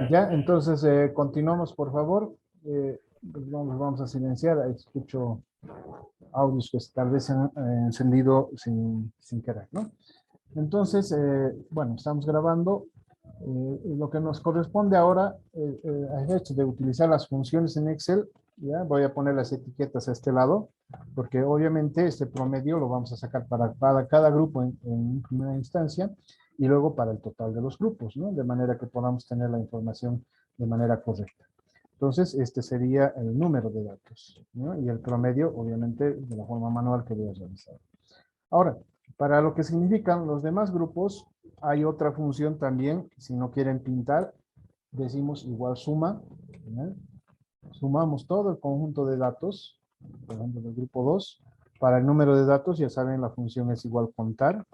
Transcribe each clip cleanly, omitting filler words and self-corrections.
Ya, entonces continuamos, por favor. Pues vamos a silenciar. Escucho audios que tal vez se han encendido sin querer, ¿no? Entonces, bueno, estamos grabando. Lo que nos corresponde ahora es el hecho de utilizar las funciones en Excel. Ya voy a poner las etiquetas a este lado, porque obviamente este promedio lo vamos a sacar para cada grupo en primera instancia y luego para el total de los grupos, ¿no? De manera que podamos tener la información de manera correcta. Entonces, este sería el número de datos, ¿no? Y el promedio, obviamente, de la forma manual que voy a realizar. Ahora, para lo que significan los demás grupos, hay otra función también. Si no quieren pintar, decimos igual suma, ¿no? Sumamos todo el conjunto de datos, por ejemplo, del grupo 2. Para el número de datos, ya saben, la función es igual contar,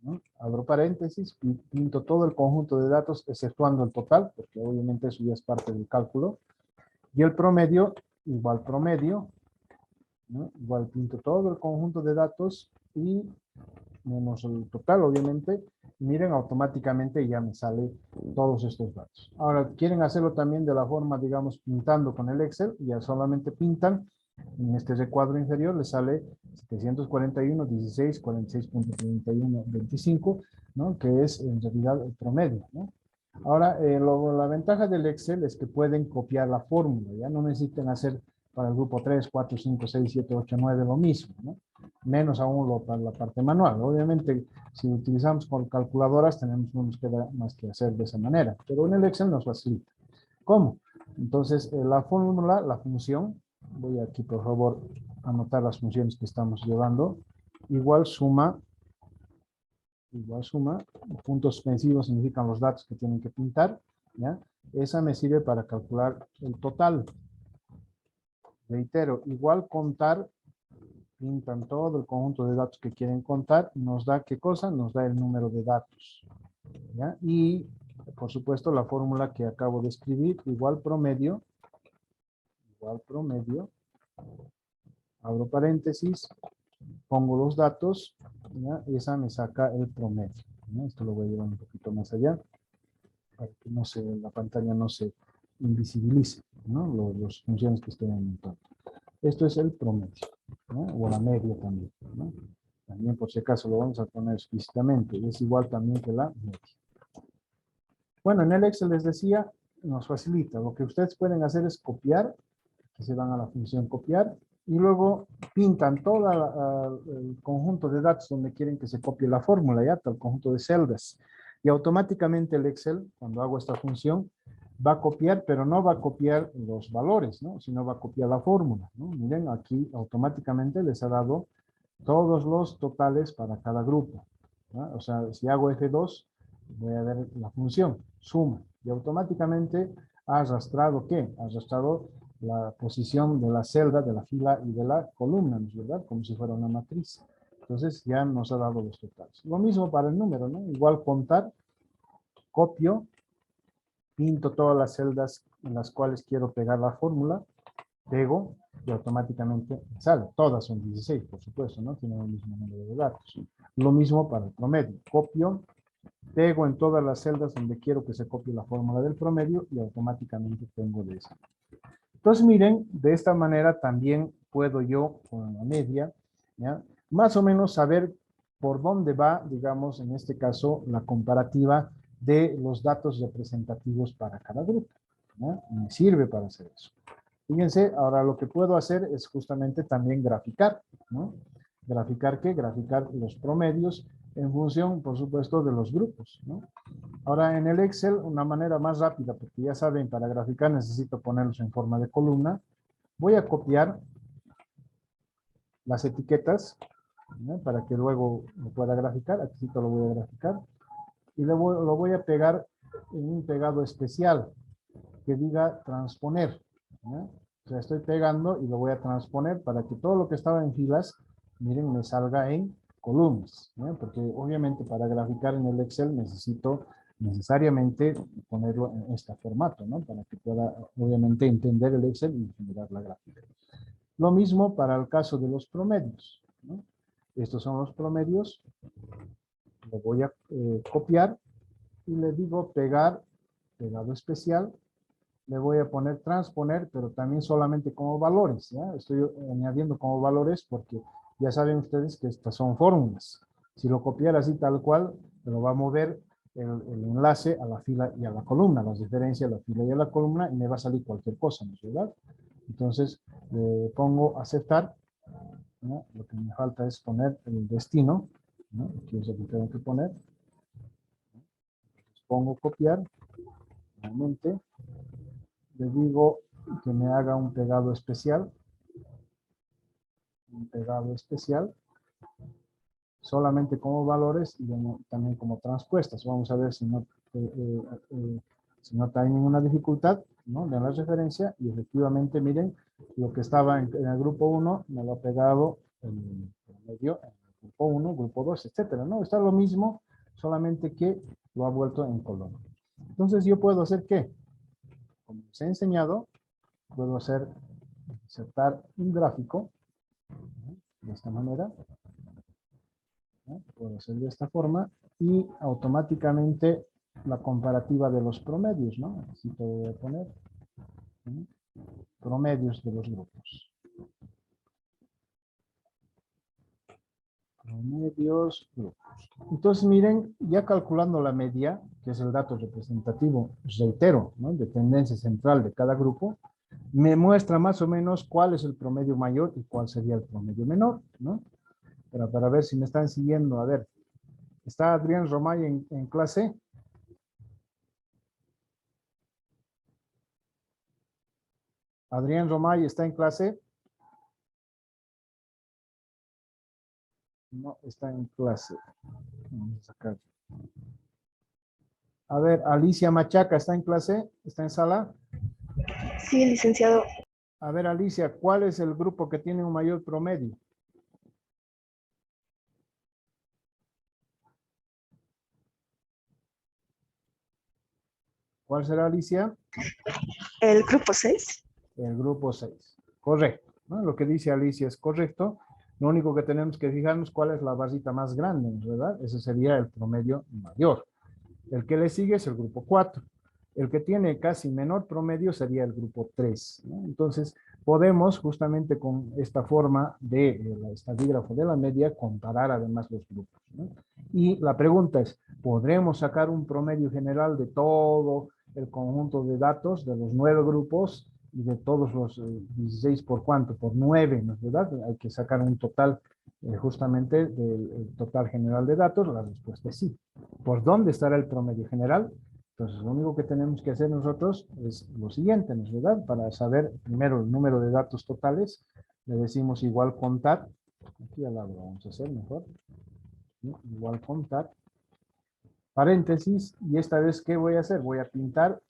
¿no? Abro paréntesis, pinto todo el conjunto de datos, exceptuando el total, porque obviamente eso ya es parte del cálculo. Y el promedio, igual promedio, ¿no? Igual pinto todo el conjunto de datos y menos el total, obviamente. Miren, automáticamente ya me sale todos estos datos. Ahora, quieren hacerlo también de la forma, digamos, pintando con el Excel, ya solamente pintan. En este recuadro inferior les sale 741, 16, 46.31, 25, ¿no? Que es en realidad el promedio, ¿no? Ahora, la ventaja del Excel es que pueden copiar la fórmula, ya no necesitan hacer para el grupo 3, 4, 5, 6, 7, 8, 9 lo mismo, ¿no? Menos aún para la parte manual. Obviamente, si utilizamos con calculadoras, tenemos más que hacer de esa manera, pero en el Excel nos facilita. ¿Cómo? Entonces, la fórmula, la función, voy aquí por favor a anotar las funciones que estamos llevando, igual suma, puntos suspensivos significan los datos que tienen que pintar, ¿ya? Esa me sirve para calcular el total. Reitero, igual contar, pintan todo el conjunto de datos que quieren contar, nos da ¿qué cosa? Nos da el número de datos, ¿ya? Y, por supuesto, la fórmula que acabo de escribir, igual promedio, abro paréntesis, pongo los datos, ¿ya? Y esa me saca el promedio, ¿ya? Esto lo voy a llevar un poquito más allá, para que no se, la pantalla no se invisibilice, ¿no? Las funciones que estoy aumentando. Esto es el promedio, ¿no? O la media también, ¿no? También por si acaso lo vamos a poner explícitamente, es igual también que la media. Bueno, en el Excel les decía, nos facilita. Lo que ustedes pueden hacer es copiar, que se van a la función copiar, y luego pintan todo el conjunto de datos donde quieren que se copie la fórmula, ya, todo el conjunto de celdas. Y automáticamente el Excel, cuando hago esta función, va a copiar, pero no va a copiar los valores, ¿no? Sino va a copiar la fórmula, ¿no? Miren, aquí automáticamente les ha dado todos los totales para cada grupo, ¿no? O sea, si hago F2, voy a ver la función, suma, y automáticamente ha arrastrado, ¿qué? Ha arrastrado la posición de la celda, de la fila y de la columna, ¿no es verdad? Como si fuera una matriz. Entonces ya nos ha dado los totales. Lo mismo para el número, ¿no? Igual contar, copio, pinto todas las celdas en las cuales quiero pegar la fórmula, pego y automáticamente sale. Todas son 16, por supuesto, ¿no? Tienen el mismo número de datos. Lo mismo para el promedio. Copio, pego en todas las celdas donde quiero que se copie la fórmula del promedio y automáticamente tengo de eso. Entonces, miren, de esta manera también puedo yo, con la media, ¿ya? Más o menos saber por dónde va, digamos, en este caso, la comparativa de los datos representativos para cada grupo, ¿ya? Me sirve para hacer eso. Fíjense, ahora lo que puedo hacer es justamente también graficar, ¿no? ¿Graficar qué? Graficar los promedios en función, por supuesto, de los grupos, ¿no? Ahora en el Excel, una manera más rápida, porque ya saben, para graficar necesito ponerlos en forma de columna. Voy a copiar las etiquetas, ¿no? Para que luego lo pueda graficar. Aquí lo voy a graficar. Y luego lo voy a pegar en un pegado especial que diga transponer, ¿no? O sea, estoy pegando y lo voy a transponer para que todo lo que estaba en filas, miren, me salga en columnas, ¿no? Porque obviamente para graficar en el Excel necesito necesariamente ponerlo en este formato, ¿no? Para que pueda obviamente entender el Excel y generar la gráfica. Lo mismo para el caso de los promedios, ¿no? Estos son los promedios lo voy a copiar y le digo pegar, pegado especial. Le voy a poner transponer, pero también solamente como valores, ¿ya? Estoy añadiendo como valores porque ya saben ustedes que estas son fórmulas. Si lo copiara así tal cual, me lo va a mover el enlace a la fila y a la columna, las diferencias a la fila y a la columna, y me va a salir cualquier cosa, ¿no es verdad? Entonces, le pongo aceptar, ¿no? Lo que me falta es poner el destino, ¿no? Aquí es lo que tengo que poner. Pongo copiar, nuevamente, le digo que me haga un pegado especial, solamente como valores y también como transpuestas. Vamos a ver si no, si no hay ninguna dificultad, ¿no? De la referencia, y efectivamente, miren, lo que estaba en el grupo 1 me lo ha pegado en medio, en el grupo 1, grupo 2, etcétera, ¿no? Está lo mismo, solamente que lo ha vuelto en color. Entonces yo puedo hacer ¿qué? Como les he enseñado, puedo hacer, insertar un gráfico, ¿no? De esta manera, ¿no? Puedo hacer de esta forma y automáticamente la comparativa de los promedios, ¿no? Así te voy a poner, ¿no? Promedios de los grupos. Promedios, grupos. Entonces, miren, ya calculando la media, que es el dato representativo, reitero, ¿no? De tendencia central de cada grupo, me muestra más o menos cuál es el promedio mayor y cuál sería el promedio menor, ¿no? Pero para ver si me están siguiendo, a ver, ¿está Adrián Romay en clase? ¿Adrián Romay está en clase? No está en clase. Vamos a sacar. A ver, Alicia Machaca, ¿está en clase? ¿Está en sala? Sí, licenciado. A ver, Alicia, ¿cuál es el grupo que tiene un mayor promedio? ¿Cuál será, Alicia? El grupo 6. El grupo 6. Correcto, ¿no? Lo que dice Alicia es correcto. Lo único que tenemos que fijarnos cuál es la barrita más grande, ¿verdad? Ese sería el promedio mayor. El que le sigue es el grupo 4. El que tiene casi menor promedio sería el grupo 3, ¿no? Entonces, podemos justamente con esta forma de estadígrafo de la media comparar además los grupos, ¿no? Y la pregunta es, ¿podremos sacar un promedio general de todo el conjunto de datos de los 9 grupos y de todos los 16 por cuánto? Por 9, ¿no es verdad? Hay que sacar un total justamente del total general de datos. La respuesta es sí. ¿Por dónde estará el promedio general? Entonces, lo único que tenemos que hacer nosotros es lo siguiente, ¿no es verdad? Para saber primero el número de datos totales, le decimos igual contar. Aquí al lado vamos a hacer mejor. ¿Sí? Igual contar. Paréntesis, y esta vez, ¿qué voy a hacer? Voy a pintar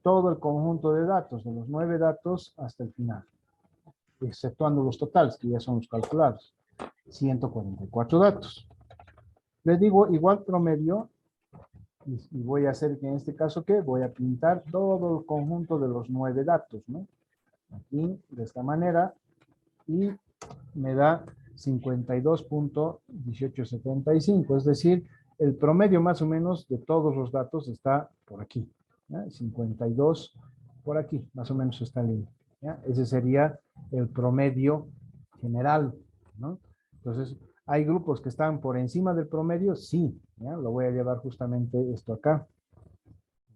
todo el conjunto de datos, de los 9 datos hasta el final, exceptuando los totales, que ya son los calculados. 144 datos. Les digo igual promedio, y voy a hacer que en este caso, ¿qué? Voy a pintar todo el conjunto de los 9 datos, ¿no? Aquí, de esta manera, y me da 52.1875, es decir, el promedio más o menos de todos los datos está por aquí, ¿ya? 52 por aquí, más o menos está en línea, ¿ya? Ese sería el promedio general, ¿no? Entonces, ¿hay grupos que están por encima del promedio? Sí, ¿ya? Lo voy a llevar justamente esto acá.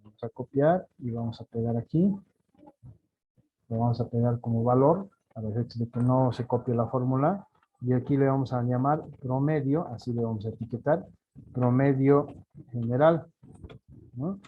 Vamos a copiar y vamos a pegar aquí. Lo vamos a pegar como valor, a efectos de que no se copie la fórmula. Y aquí le vamos a llamar promedio, así le vamos a etiquetar, promedio general, ¿no?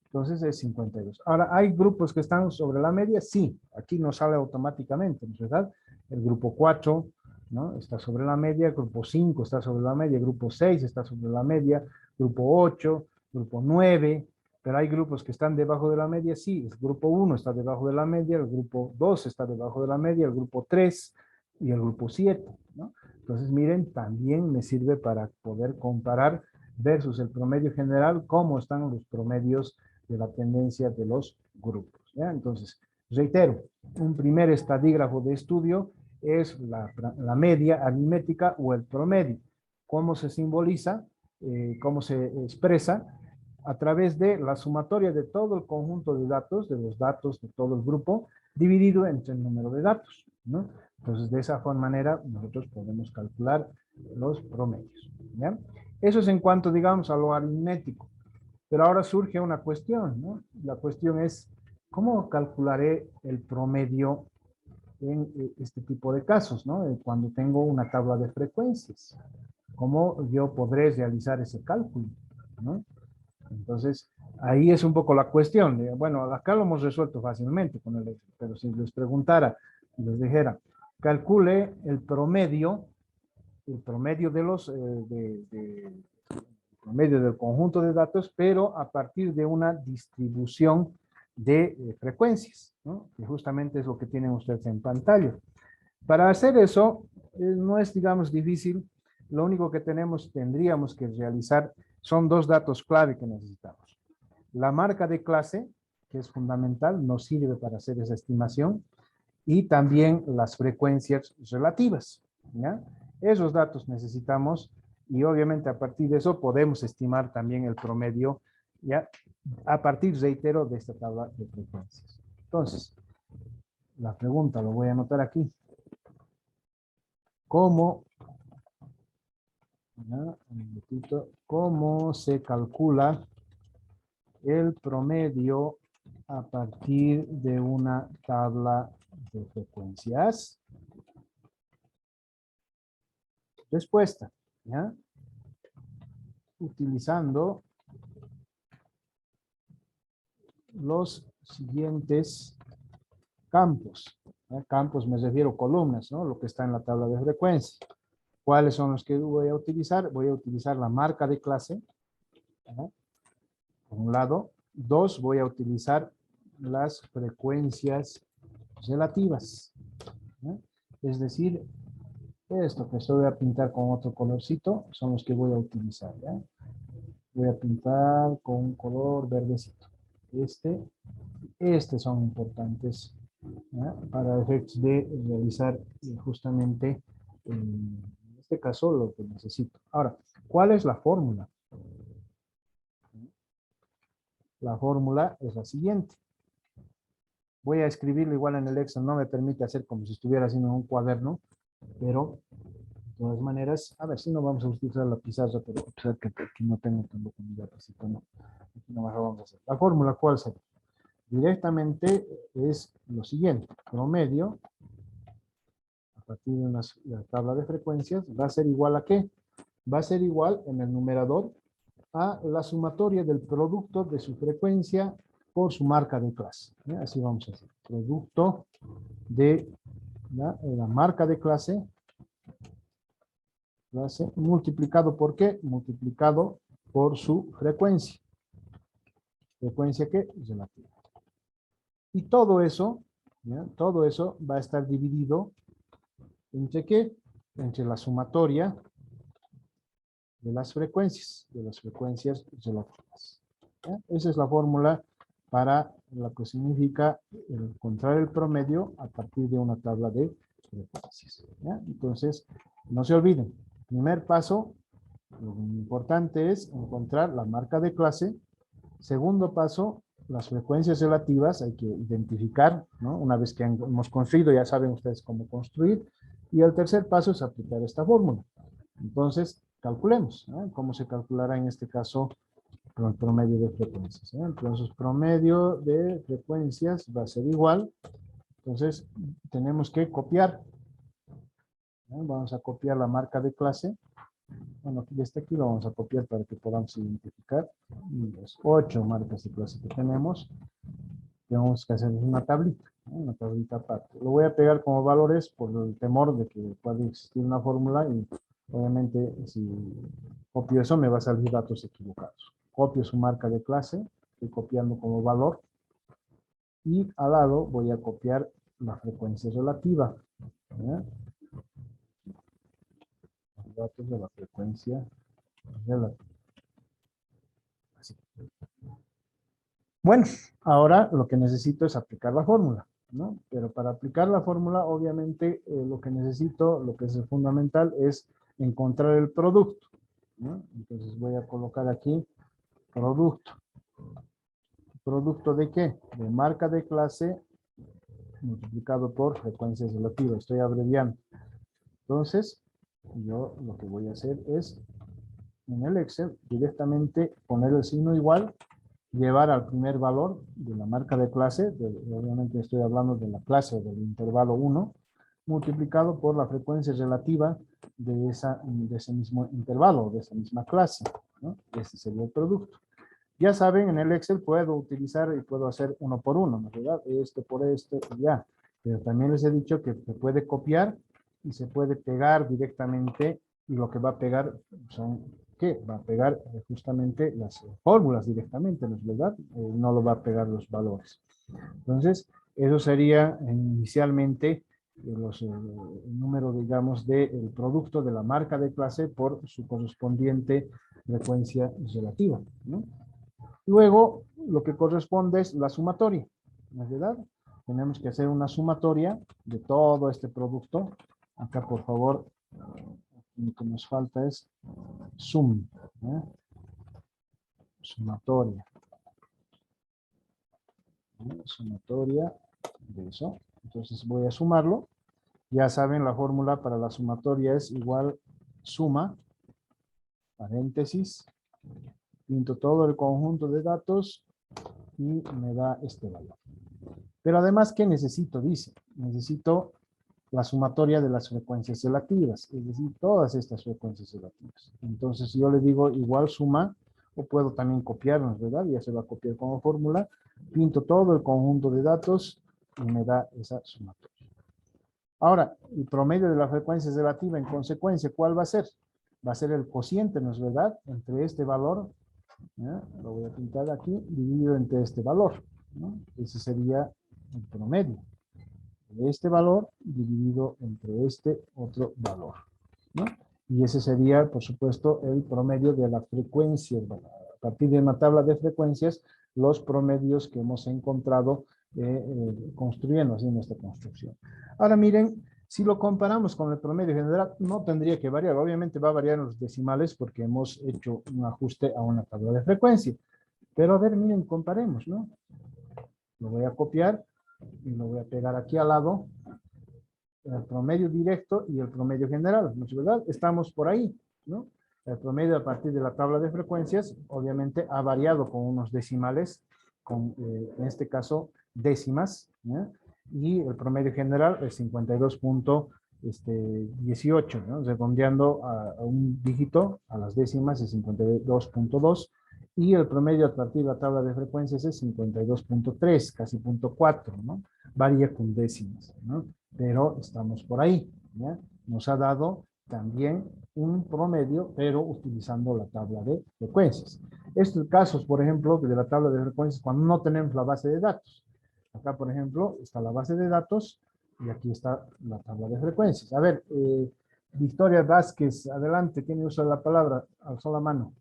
Entonces es 52. Ahora, ¿hay grupos que están sobre la media? Sí, aquí nos sale automáticamente, ¿no es verdad? El grupo 4, ¿no? Está sobre la media, el grupo 5 está sobre la media, el grupo 6 está sobre la media, grupo 8, grupo 9, pero hay grupos que están debajo de la media, sí, el grupo 1 está debajo de la media, el grupo 2 está debajo de la media, el grupo 3 y el grupo 7, ¿no? Entonces, miren, también me sirve para poder comparar versus el promedio general, cómo están los promedios de la tendencia de los grupos, ¿ya? Entonces, reitero, un primer estadígrafo de estudio es la media aritmética o el promedio. ¿Cómo se simboliza? cómo se expresa a través de la sumatoria de todo el conjunto de datos, de los datos de todo el grupo, dividido entre el número de datos, ¿no? Entonces, de esa manera, nosotros podemos calcular los promedios, ¿ya? Eso es en cuanto, digamos, a lo aritmético. Pero ahora surge una cuestión, ¿no? La cuestión es, ¿cómo calcularé el promedio en este tipo de casos, ¿no? Cuando tengo una tabla de frecuencias. ¿Cómo yo podré realizar ese cálculo, ¿no? Entonces, ahí es un poco la cuestión. Bueno, acá lo hemos resuelto fácilmente con el Excel, pero si les preguntara, les dijera, calcule el promedio de los, promedio del conjunto de datos, pero a partir de una distribución de frecuencias, ¿no? Que justamente es lo que tienen ustedes en pantalla. Para hacer eso, no es, digamos, difícil. Lo único que tendríamos que realizar son dos datos clave que necesitamos. La marca de clase, que es fundamental, nos sirve para hacer esa estimación, y también las frecuencias relativas, ¿ya? Esos datos necesitamos y obviamente a partir de eso podemos estimar también el promedio, ¿ya? A partir, reitero, de esta tabla de frecuencias. Entonces, la pregunta lo voy a anotar aquí. ¿Cómo, ¿ya? ¿Cómo se calcula el promedio a partir de una tabla de frecuencias? Respuesta, ¿ya? Utilizando los siguientes campos. ¿Ya? Campos me refiero a columnas, ¿no? Lo que está en la tabla de frecuencia. ¿Cuáles son los que voy a utilizar? Voy a utilizar la marca de clase, ¿ya? Por un lado. Dos, voy a utilizar las frecuencias relativas, ¿ya? Es decir, esto que estoy a pintar con otro colorcito son los que voy a utilizar, ¿ya? Voy a pintar con un color verdecito. Estos son importantes, ¿ya? Para efectos de realizar justamente, en este caso, lo que necesito. Ahora, ¿cuál es la fórmula? La fórmula es la siguiente. Voy a escribirlo igual en el Excel, no me permite hacer como si estuviera haciendo en un cuaderno, pero de todas maneras, a ver si no vamos a utilizar la pizarra, pero observe que aquí no tengo tanto comida, así que no, aquí nomás lo vamos a hacer. La fórmula, ¿cuál sería? Directamente es lo siguiente: promedio a partir de la tabla de frecuencias va a ser igual a ¿qué? Va a ser igual en el numerador a la sumatoria del producto de su frecuencia por su marca de clase. ¿Ya? Así vamos a hacer. Producto de la marca de clase multiplicado por ¿qué? Multiplicado por su frecuencia. ¿Frecuencia qué? Relativa. Y todo eso, ¿ya? Todo eso va a estar dividido ¿entre qué? Entre la sumatoria de las frecuencias relativas. ¿Ya? Esa es la fórmula para lo que significa encontrar el promedio a partir de una tabla de frecuencias. ¿Ya? Entonces, no se olviden, primer paso, lo importante es encontrar la marca de clase. Segundo paso, las frecuencias relativas, hay que identificar, ¿no? Una vez que hemos construido, ya saben ustedes cómo construir. Y el tercer paso es aplicar esta fórmula. Entonces, calculemos, ¿no? ¿Cómo se calculará en este caso con el promedio de frecuencias? ¿Eh? Entonces, promedio de frecuencias va a ser igual. Entonces, tenemos que copiar. Vamos a copiar la marca de clase. Bueno, desde aquí lo vamos a copiar para que podamos identificar. Las 8 marcas de clase que tenemos. Tenemos que hacer una tablita, ¿no? Una tablita aparte. Lo voy a pegar como valores por el temor de que pueda existir una fórmula y obviamente si copio eso me va a salir datos equivocados. Copio su marca de clase, estoy copiando como valor y al lado voy a copiar la frecuencia relativa. ¿Ya? Los datos de la frecuencia relativa. Así. Bueno, ahora lo que necesito es aplicar la fórmula, ¿no? Pero para aplicar la fórmula, obviamente, lo que necesito, lo que es fundamental, es encontrar el producto. ¿no? Entonces voy a colocar aquí producto. ¿Producto de qué? De marca de clase multiplicado por frecuencias relativas. Estoy abreviando. Entonces, yo lo que voy a hacer es, en el Excel, directamente poner el signo igual, llevar al primer valor de la marca de clase, obviamente estoy hablando de la clase del intervalo 1, multiplicado por la frecuencia relativa de ese mismo intervalo, de esa misma clase, ¿no? Este sería el producto. Ya saben, en el Excel puedo utilizar y puedo hacer uno por uno, ¿no es verdad? Este por este y ya. Pero también les he dicho que se puede copiar y se puede pegar directamente, y lo que va a pegar son, ¿qué? Va a pegar justamente las fórmulas directamente, ¿no es verdad? No lo va a pegar los valores. Entonces, eso sería inicialmente el número, digamos, del producto de la marca de clase por su correspondiente frecuencia relativa, ¿no? Luego, lo que corresponde es la sumatoria, ¿no es verdad? Tenemos que hacer una sumatoria de todo este producto. Acá, por favor, lo que nos falta es sum, ¿eh? Sumatoria. Sumatoria de eso. Entonces voy a sumarlo. Ya saben, la fórmula para la sumatoria es igual suma, paréntesis, pinto todo el conjunto de datos y me da este valor. Pero además, ¿qué necesito? Dice, necesito la sumatoria de las frecuencias relativas, es decir, todas estas frecuencias relativas. Entonces yo le digo igual suma, o puedo también copiarnos, ¿verdad? Ya se va a copiar como fórmula, pinto todo el conjunto de datos y me da esa sumatoria. Ahora, el promedio de la frecuencia relativa, en consecuencia, ¿cuál va a ser? Va a ser el cociente, ¿no es verdad? Entre este valor, ¿ya? Lo voy a pintar aquí, dividido entre este valor, ¿no? Ese sería el promedio de este valor dividido entre este otro valor, ¿no? Y ese sería, por supuesto, el promedio de la frecuencia. A partir de una tabla de frecuencias, los promedios que hemos encontrado construyendo así nuestra construcción. Ahora miren, si lo comparamos con el promedio general, no tendría que variar. Obviamente va a variar en los decimales porque hemos hecho un ajuste a una tabla de frecuencia. Pero a ver, miren, comparemos, ¿no? Lo voy a copiar y lo voy a pegar aquí al lado, el promedio directo y el promedio general, ¿no es verdad? Estamos por ahí, ¿no? El promedio a partir de la tabla de frecuencias, obviamente ha variado con unos decimales, con, en este caso, décimas, ¿ya? Y el promedio general es 52.18, ¿no? Redondeando a un dígito, a las décimas es 52.2, y el promedio a partir de la tabla de frecuencias es 52.3, casi 0.4, ¿no? Varía con décimas, ¿no? Pero estamos por ahí, ¿ya? Nos ha dado también un promedio, pero utilizando la tabla de frecuencias. Estos casos, por ejemplo, de la tabla de frecuencias, cuando no tenemos la base de datos. Acá, por ejemplo, está la base de datos y aquí está la tabla de frecuencias. A ver, Victoria Vázquez, adelante, ¿quién usa la palabra? Alzó la mano.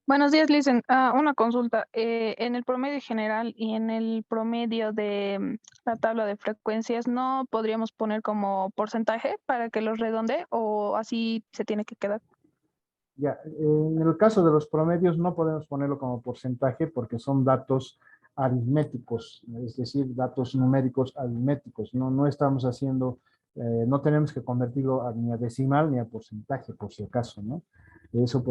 Buenos días, Licen. Una consulta. En el promedio general y en el promedio de la tabla de frecuencias, ¿no podríamos poner como porcentaje para que los redondee o así se tiene que quedar? Ya, en el caso de los promedios no podemos ponerlo como porcentaje porque son datos aritméticos, es decir, datos numéricos aritméticos. No estamos haciendo, no tenemos que convertirlo ni a decimal ni a porcentaje, por si acaso, ¿no? Eso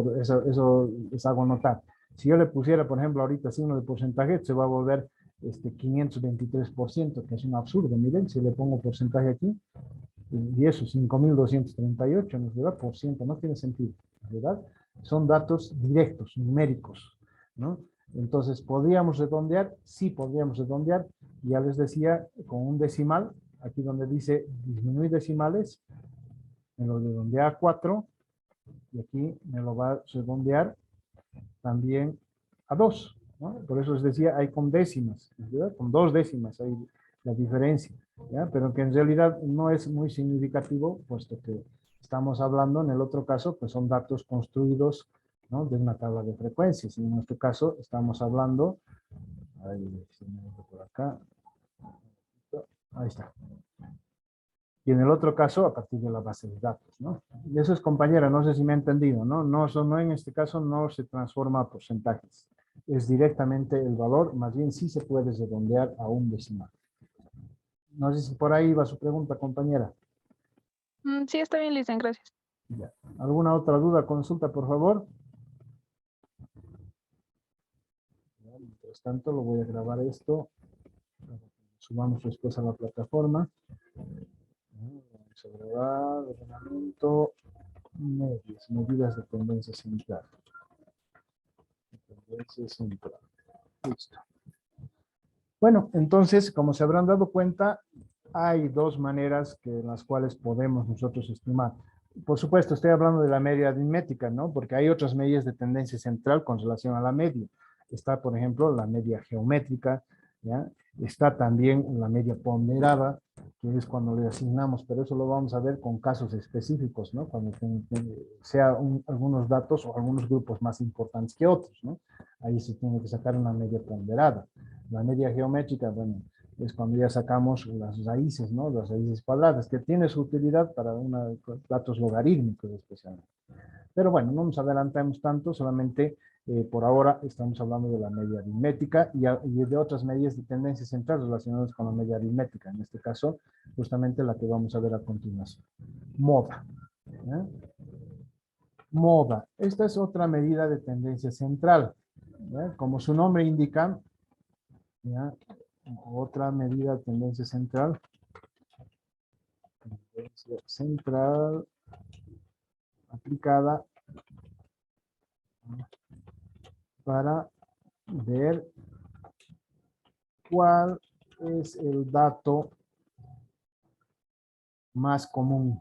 es algo notar. Si yo le pusiera, por ejemplo, ahorita signo de porcentaje, se va a volver 523%, que es un absurdo. Miren, si le pongo porcentaje aquí, y eso, 5.238, ¿no es verdad? Por ciento, no tiene sentido, ¿no es verdad? Son datos directos, numéricos, ¿no? Entonces, ¿podríamos redondear? Sí, podríamos redondear. Ya les decía, con un decimal, aquí donde dice disminuir decimales, me lo redondea a 4, y aquí me lo va a redondear también a 2, ¿no? Por eso les decía, hay con décimas, ¿no es verdad? Con 2 décimas hay la diferencia, ¿ya? Pero que en realidad no es muy significativo, puesto que estamos hablando, en el otro caso, pues son datos construidos, ¿no? De una tabla de frecuencias. Y en nuestro caso estamos hablando, ahí, por acá, ahí está. Y en el otro caso, a partir de la base de datos, ¿no? Y eso es, compañera, no sé si me ha entendido, ¿no? No, no en este caso no se transforma a porcentajes. Es directamente el valor, más bien sí se puede redondear a un decimal. No sé si por ahí va su pregunta, compañera. Sí, está bien, Licen, gracias. Ya. ¿Alguna otra duda, consulta, por favor? Ya, mientras tanto, lo voy a grabar esto. Subamos después a la plataforma. Vamos a grabar ordenamiento, medidas de tendencia central. Tendencia central. Listo. Bueno, entonces, como se habrán dado cuenta, hay dos maneras en las cuales podemos nosotros estimar. Por supuesto, estoy hablando de la media aritmética, ¿no? Porque hay otras medidas de tendencia central con relación a la media. Está, por ejemplo, la media geométrica, ¿ya? Está también la media ponderada, que es cuando le asignamos, pero eso lo vamos a ver con casos específicos, ¿no? Cuando sea algunos datos o algunos grupos más importantes que otros, ¿no? Ahí se tiene que sacar una media ponderada. La media geométrica, bueno, es cuando ya sacamos las raíces, ¿no? Las raíces cuadradas, que tiene su utilidad para datos logarítmicos especialmente. Pero bueno, no nos adelantamos tanto, solamente por ahora estamos hablando de la media aritmética y de otras medidas de tendencia central relacionadas con la media aritmética. En este caso, justamente la que vamos a ver a continuación. Moda. ¿Ya? Moda. Esta es otra medida de tendencia central. ¿Ya? Como su nombre indica, ¿ya? Otra medida de tendencia central. Tendencia central aplicada para ver cuál es el dato más común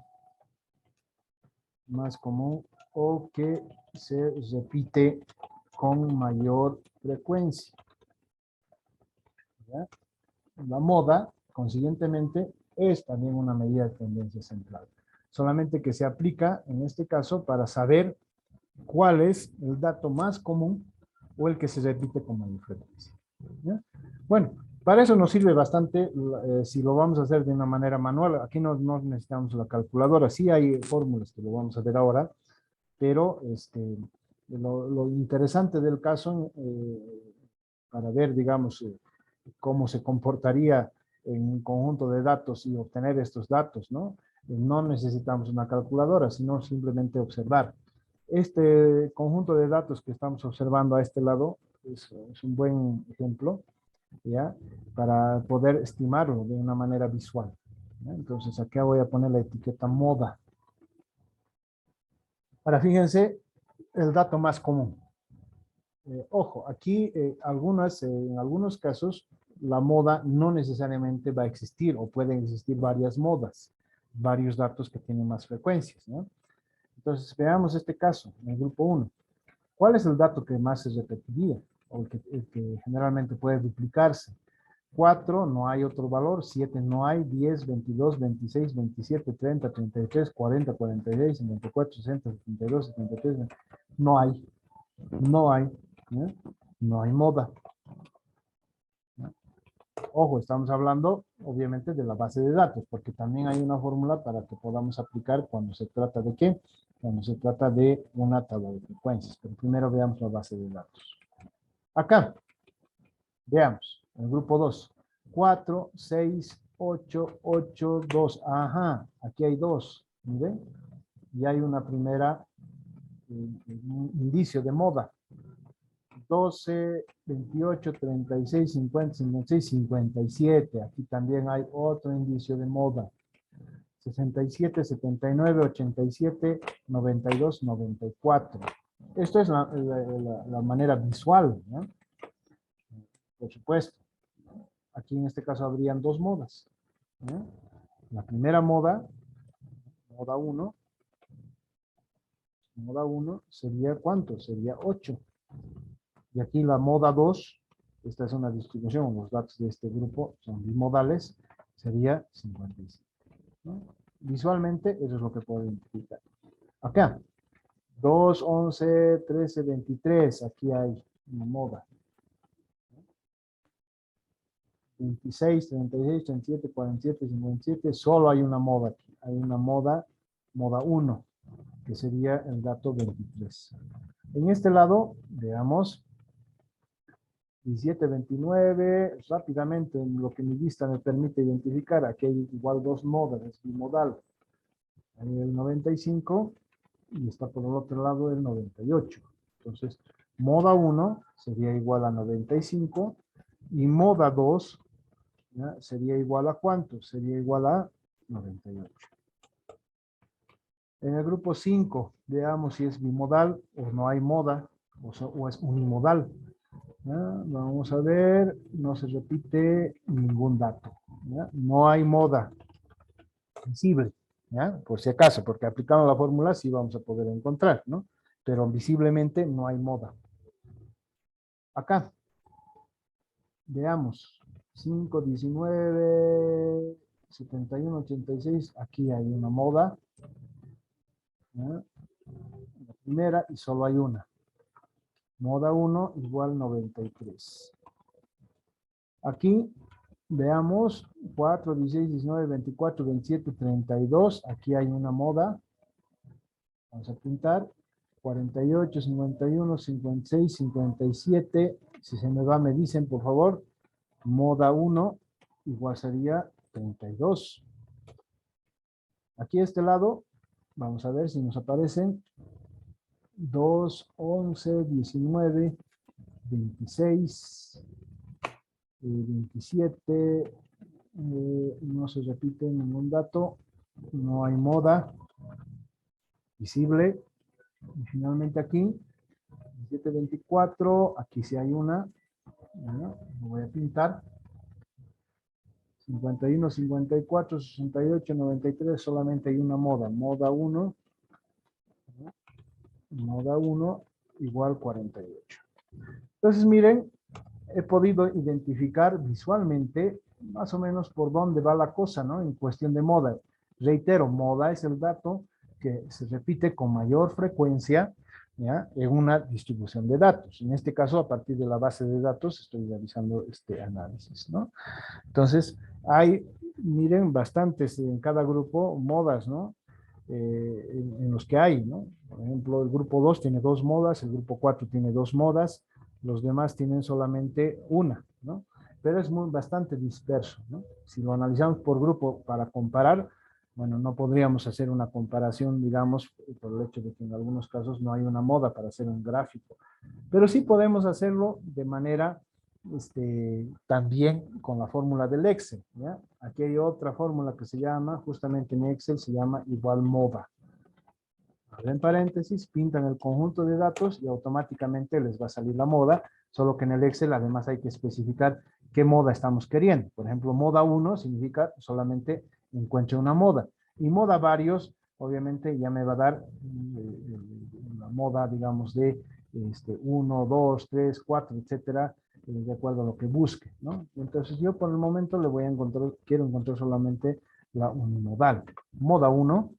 o que se repite con mayor frecuencia. ¿Ya? La moda, consiguientemente, es también una medida de tendencia central. Solamente que se aplica, en este caso, para saber cuál es el dato más común o el que se repite con mayor frecuencia. ¿Ya? Bueno, para eso nos sirve bastante si lo vamos a hacer de una manera manual. Aquí no necesitamos la calculadora. Sí hay fórmulas que lo vamos a ver ahora, pero lo interesante del caso, para ver, digamos, cómo se comportaría en un conjunto de datos y obtener estos datos, ¿no? No necesitamos una calculadora, sino simplemente observar. Este conjunto de datos que estamos observando a este lado es un buen ejemplo, ¿ya? Para poder estimarlo de una manera visual. ¿Ya? Entonces, acá voy a poner la etiqueta moda. Ahora, fíjense el dato más común. Ojo, aquí en algunos casos la moda no necesariamente va a existir o pueden existir varias modas, varios datos que tienen más frecuencias, ¿no? Entonces veamos este caso, en el grupo 1. ¿Cuál es el dato que más se repetiría o el que generalmente puede duplicarse? 4, no hay otro valor. 7, no hay. 10, 22, 26, 27, 30, 33, 40, 46, 54, 60, 72, 73. No hay. No hay. ¿Eh? No hay moda. ¿Eh? Ojo, estamos hablando obviamente de la base de datos, porque también hay una fórmula para que podamos aplicar cuando se trata de ¿qué? Cuando se trata de una tabla de frecuencias. Pero primero veamos la base de datos. Acá, veamos, el grupo 2. 4, 6, 8, 8, 2. Ajá, aquí hay 2. Miren, y hay una primera indicio de moda. 12, 28, 36, 50, 56, 57. Aquí también hay otro indicio de moda. 67, 79, 87, 92, 94. Esto es la manera visual, ¿no? Por supuesto. Aquí en este caso habrían dos modas, ¿no? La primera moda, moda 1, sería ¿cuánto? Sería 8. Y aquí la moda 2, esta es una distribución, los datos de este grupo son bimodales, sería 57. ¿No? Visualmente, eso es lo que puedo identificar. Acá, 2, 11, 13, 23, aquí hay una moda. 26, 36, 37, 47, 57, solo hay una moda aquí. Hay una moda 1, que sería el dato 23. En este lado, veamos, 17, 29, rápidamente, en lo que mi vista me permite identificar, aquí hay igual dos modas, es bimodal. Ahí el 95 y está por el otro lado el 98. Entonces, moda 1 sería igual a 95 y moda 2, ¿ya?, sería igual a ¿cuánto? Sería igual a 98. En el grupo 5, veamos si es bimodal o no hay moda, o es unimodal. ¿Ya? Vamos a ver, no se repite ningún dato. ¿Ya? No hay moda visible, ¿ya? Por si acaso, porque aplicando la fórmula sí vamos a poder encontrar, ¿no? Pero visiblemente no hay moda. Acá, veamos, 5, 19, 71, 86, aquí hay una moda, ¿ya?, la primera, y solo hay una. Moda 1 igual 93. Aquí, veamos, 4, 16, 19, 24, 27, 32. Aquí hay una moda. Vamos a pintar. 48, 51, 56, 57. Si se me va, me dicen, por favor. Moda 1 igual sería 32. Aquí a este lado, vamos a ver si nos aparecen 2, 11, 19, 26, 27, no se repite ningún dato, no hay moda visible. Y finalmente aquí, 17, 24, aquí sí hay una, bueno, lo voy a pintar. 51, 54, 68, 93, solamente hay una moda, moda 1, moda 1 igual 48. Entonces miren, he podido identificar visualmente más o menos por dónde va la cosa, ¿no? En cuestión de moda. Reitero, moda es el dato que se repite con mayor frecuencia, ¿ya?, en una distribución de datos. En este caso, a partir de la base de datos, estoy realizando este análisis, ¿no? Entonces, hay, miren, bastantes en cada grupo modas, ¿no? En los que hay, ¿no? Por ejemplo, el grupo 2 tiene 2 modas, el grupo 4 tiene 2 modas, los demás tienen solamente una, ¿no? Pero es bastante disperso, ¿no? Si lo analizamos por grupo para comparar, bueno, no podríamos hacer una comparación, digamos, por el hecho de que en algunos casos no hay una moda para hacer un gráfico. Pero sí podemos hacerlo de manera, también con la fórmula del Excel, ¿ya? Aquí hay otra fórmula que se llama, justamente en Excel, se llama igual moda. Abren paréntesis, pintan el conjunto de datos y automáticamente les va a salir la moda, solo que en el Excel además hay que especificar qué moda estamos queriendo. Por ejemplo, moda 1 significa solamente encuentre una moda. Y moda varios, obviamente ya me va a dar una moda, digamos, de 1, 2, 3, 4, etcétera, de acuerdo a lo que busque, ¿no? Entonces yo por el momento le voy a encontrar, quiero encontrar solamente la unimodal. Moda 1.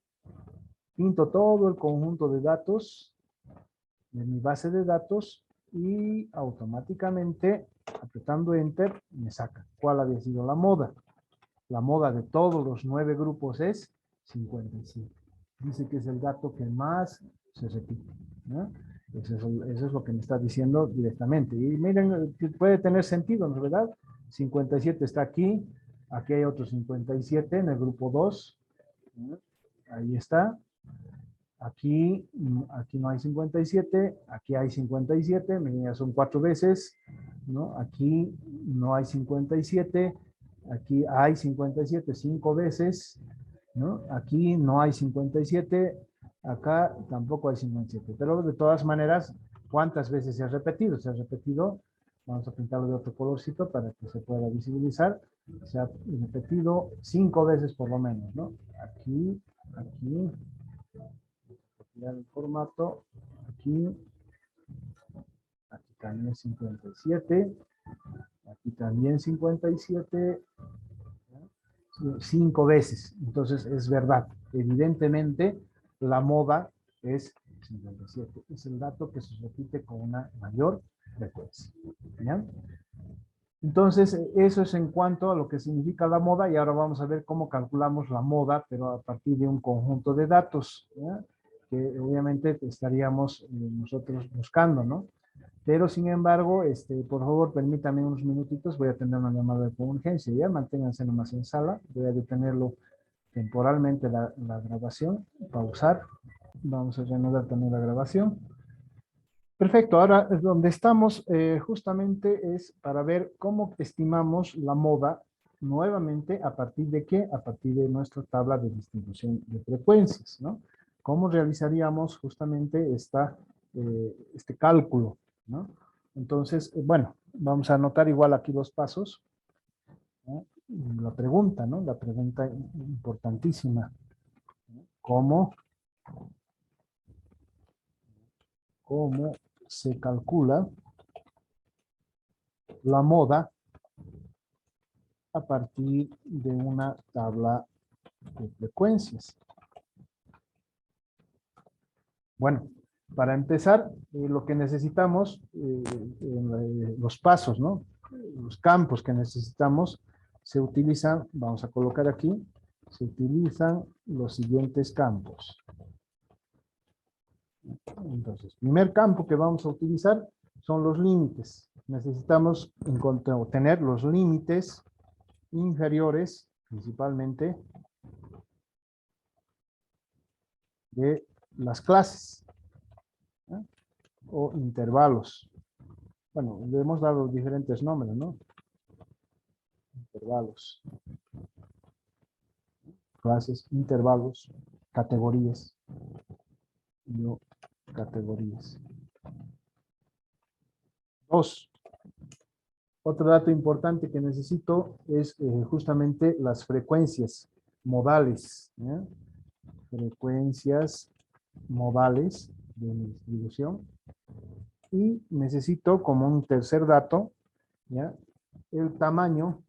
Pinto todo el conjunto de datos de mi base de datos y automáticamente, apretando Enter, me saca cuál había sido la moda. La moda de todos los 9 grupos es 57. Dice que es el dato que más se repite, ¿no? Eso es lo que me está diciendo directamente. Y miren, puede tener sentido, ¿no es verdad? 57 está aquí, aquí hay otro 57 en el grupo 2, ¿no? Ahí está. Aquí no hay 57, aquí hay 57, ya son 4 veces, ¿no? Aquí no hay 57, aquí hay 57 5 veces, ¿no? Aquí no hay 57, acá tampoco hay 57, pero de todas maneras, ¿cuántas veces se ha repetido? Se ha repetido, vamos a pintarlo de otro colorcito para que se pueda visibilizar, se ha repetido 5 veces por lo menos, ¿no? Aquí, aquí, el formato, aquí también 57, aquí también 57, 5 veces. Entonces es verdad, evidentemente la moda es 57, es el dato que se repite con una mayor frecuencia. ¿Ya? Entonces, eso es en cuanto a lo que significa la moda y ahora vamos a ver cómo calculamos la moda, pero a partir de un conjunto de datos, ¿ya? Que obviamente estaríamos nosotros buscando, ¿no? Pero sin embargo, por favor, permítanme unos minutitos, voy a tener una llamada de urgencia, ya manténganse nomás en sala, voy a detenerlo temporalmente la grabación, pausar, vamos a reanudar también la grabación. Perfecto, ahora donde estamos justamente es para ver cómo estimamos la moda nuevamente a partir de qué, a partir de nuestra tabla de distribución de frecuencias, ¿no? ¿Cómo realizaríamos justamente este cálculo, ¿no? Entonces, bueno, vamos a anotar igual aquí los pasos, ¿no? La pregunta, ¿no? La pregunta importantísima, ¿no? ¿Cómo se calcula la moda a partir de una tabla de frecuencias? Bueno, para empezar, lo que necesitamos, los pasos, ¿no? Los campos que necesitamos, se utilizan, vamos a colocar aquí, se utilizan los siguientes campos. Entonces, primer campo que vamos a utilizar son los límites. Necesitamos obtener los límites inferiores, principalmente, de las clases, ¿no? O intervalos. Bueno, le hemos dado diferentes nombres, ¿no? Intervalos. Clases, intervalos, categorías. No, categorías. Dos. Otro dato importante que necesito es justamente las frecuencias modales, ¿ya? Frecuencias modales de mi distribución. Y necesito como un tercer dato, ¿ya? El tamaño,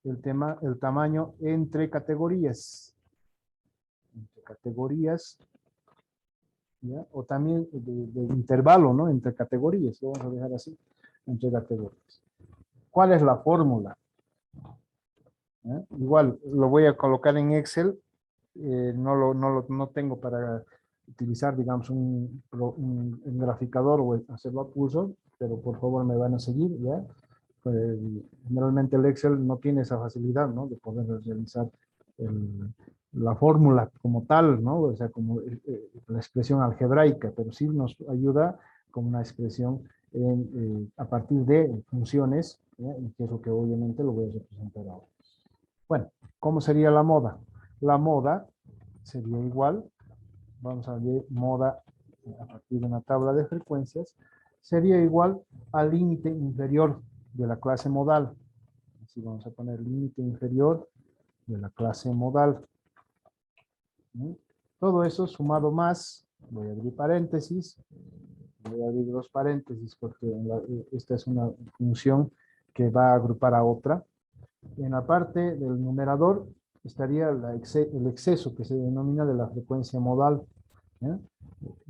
el tamaño entre categorías. Entre categorías, ¿ya? O también de intervalo, ¿no? Entre categorías, lo vamos a dejar así, entre categorías. ¿Cuál es la fórmula? ¿Ya? Igual lo voy a colocar en Excel, no tengo para utilizar, digamos, un graficador o hacerlo a pulso, pero por favor me van a seguir, ¿ya? Generalmente el Excel no tiene esa facilidad, ¿no? De poder realizar la fórmula como tal, ¿no? O sea, como la expresión algebraica, pero sí nos ayuda con una expresión a partir de funciones, ¿ya? Y que es lo que obviamente lo voy a representar ahora. Bueno, ¿cómo sería la moda? La moda sería igual, vamos a ver moda a partir de una tabla de frecuencias, sería igual al límite inferior de la clase modal. Así vamos a poner límite inferior de la clase modal. ¿Sí? Todo eso sumado más, voy a abrir paréntesis, voy a abrir los paréntesis porque esta es una función que va a agrupar a otra. En la parte del numerador estaría el exceso que se denomina de la frecuencia modal. ¿Eh?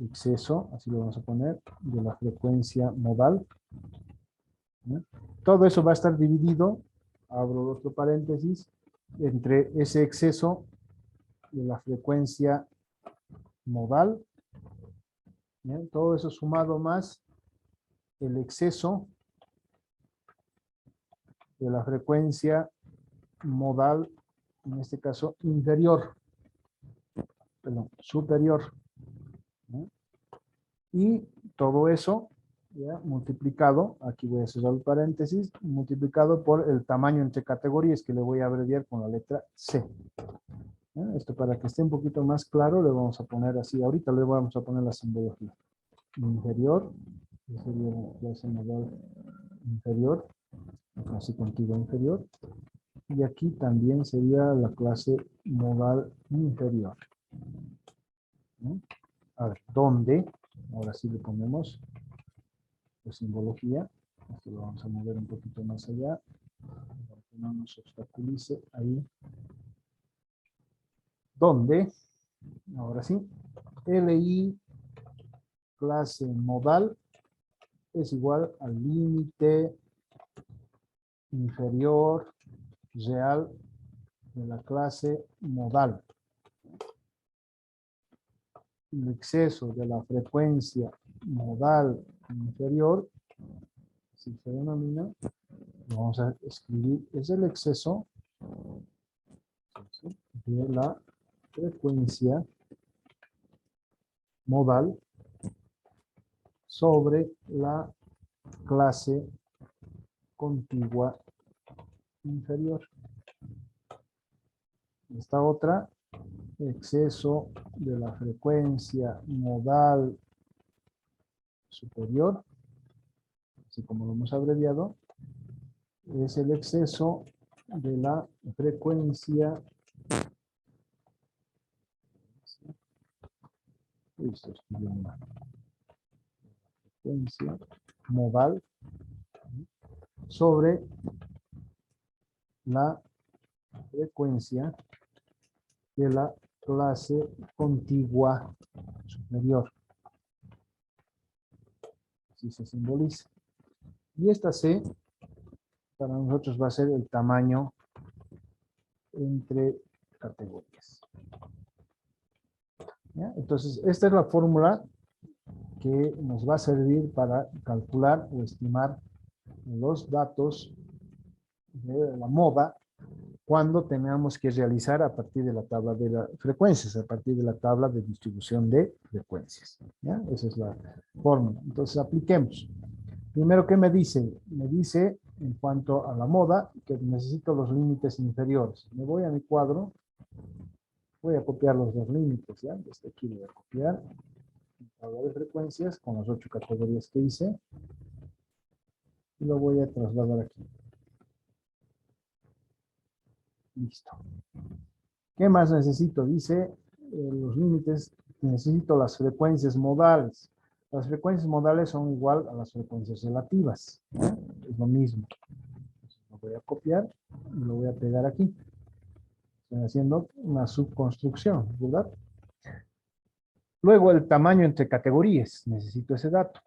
Exceso, así lo vamos a poner, de la frecuencia modal. ¿Eh? Todo eso va a estar dividido, abro otro paréntesis, entre ese exceso de la frecuencia modal, ¿eh? Todo eso sumado más el exceso de la frecuencia modal, en este caso inferior, perdón, superior. ¿Eh? Y todo eso, ¿ya? Multiplicado, aquí voy a cerrar el paréntesis, multiplicado por el tamaño entre categorías, que le voy a abreviar con la letra C. Esto para que esté un poquito más claro, le vamos a poner así, ahorita le vamos a poner la simbología. Inferior, que sería la clase modal inferior, la clase contigua inferior, y aquí también sería la clase modal inferior. A ver, ¿dónde? Ahora sí le ponemos la simbología. Esto lo vamos a mover un poquito más allá, para que no nos obstaculice ahí. ¿Dónde? Ahora sí. LI clase modal es igual al límite inferior real de la clase modal. El exceso de la frecuencia modal inferior, si se denomina, lo vamos a escribir, es el exceso de la frecuencia modal sobre la clase contigua inferior. Esta otra, exceso de la frecuencia modal superior, así como lo hemos abreviado, es el exceso de la frecuencia modal sobre la frecuencia de la clase contigua superior. Así se simboliza. Y esta C para nosotros va a ser el tamaño entre categorías. ¿Ya? Entonces, esta es la fórmula que nos va a servir para calcular o estimar los datos de la moda cuando tengamos que realizar a partir de la tabla de las frecuencias, a partir de la tabla de distribución de frecuencias. ¿Ya? Esa es la fórmula. Entonces, apliquemos. Primero, ¿qué me dice? Me dice, en cuanto a la moda, que necesito los límites inferiores. Me voy a mi cuadro, voy a copiar los dos límites, ¿ya? Desde aquí voy a copiar la tabla de frecuencias con las 8 categorías que hice y lo voy a trasladar aquí. Listo. ¿Qué más necesito? Dice los límites, necesito las frecuencias modales. Las frecuencias modales son igual a las frecuencias relativas. ¿Ya? Es lo mismo. Lo voy a copiar y lo voy a pegar aquí. Estoy haciendo una subconstrucción, ¿verdad? Luego el tamaño entre categorías. Necesito ese dato.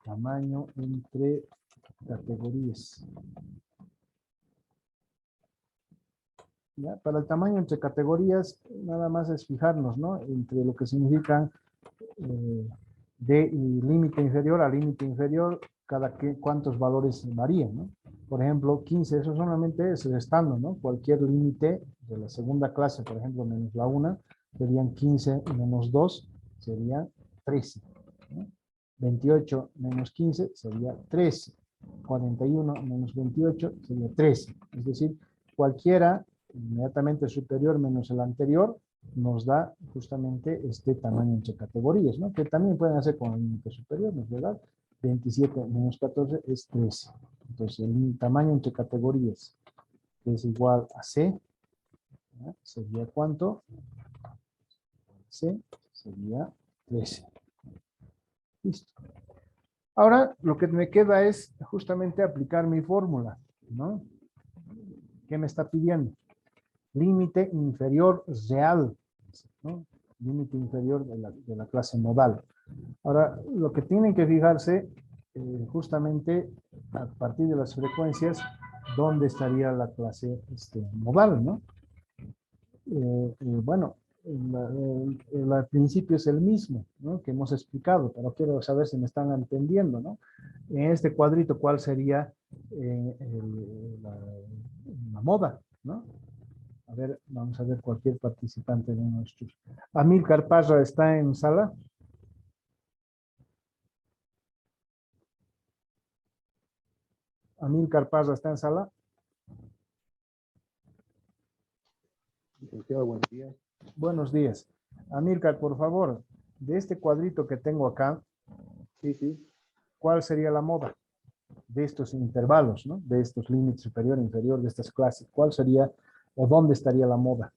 Tamaño entre categorías. ¿Ya? Para el tamaño entre categorías, nada más es fijarnos, ¿no? Entre lo que significan de límite inferior a límite inferior, cuántos valores varían, ¿no? Por ejemplo, 15, eso solamente es restando, ¿no? Cualquier límite de la segunda clase, por ejemplo, menos la 1, serían 15 menos 2, sería 13. ¿No? 28 menos 15 sería 13. 41 menos 28 sería 13. Es decir, cualquiera inmediatamente superior menos el anterior nos da justamente este tamaño entre categorías, ¿no? Que también pueden hacer con el límite superior, ¿no es verdad? 27 menos 14 es 13. Entonces, el tamaño entre categorías es igual a C. ¿Ya? ¿Sería cuánto? C sería 13. Listo. Ahora, lo que me queda es justamente aplicar mi fórmula, ¿no? ¿Qué me está pidiendo? Límite inferior real, ¿no? Límite inferior de la clase modal. Ahora, lo que tienen que fijarse, justamente a partir de las frecuencias, ¿dónde estaría la clase modal, ¿no? Bueno, el principio es el mismo, ¿no? Que hemos explicado, pero quiero saber si me están entendiendo, ¿no? En este cuadrito, ¿cuál sería la moda, ¿no? A ver, vamos a ver cualquier participante de nuestros. Amílcar Parra está en sala. Amílcar Parra está en sala. Licenciado, buenos días. Buenos días. Amílcar, por favor, de este cuadrito que tengo acá, Sí. ¿cuál sería la moda de estos intervalos, ¿no? De estos límites superior e inferior de estas clases? ¿Cuál sería o dónde estaría la moda?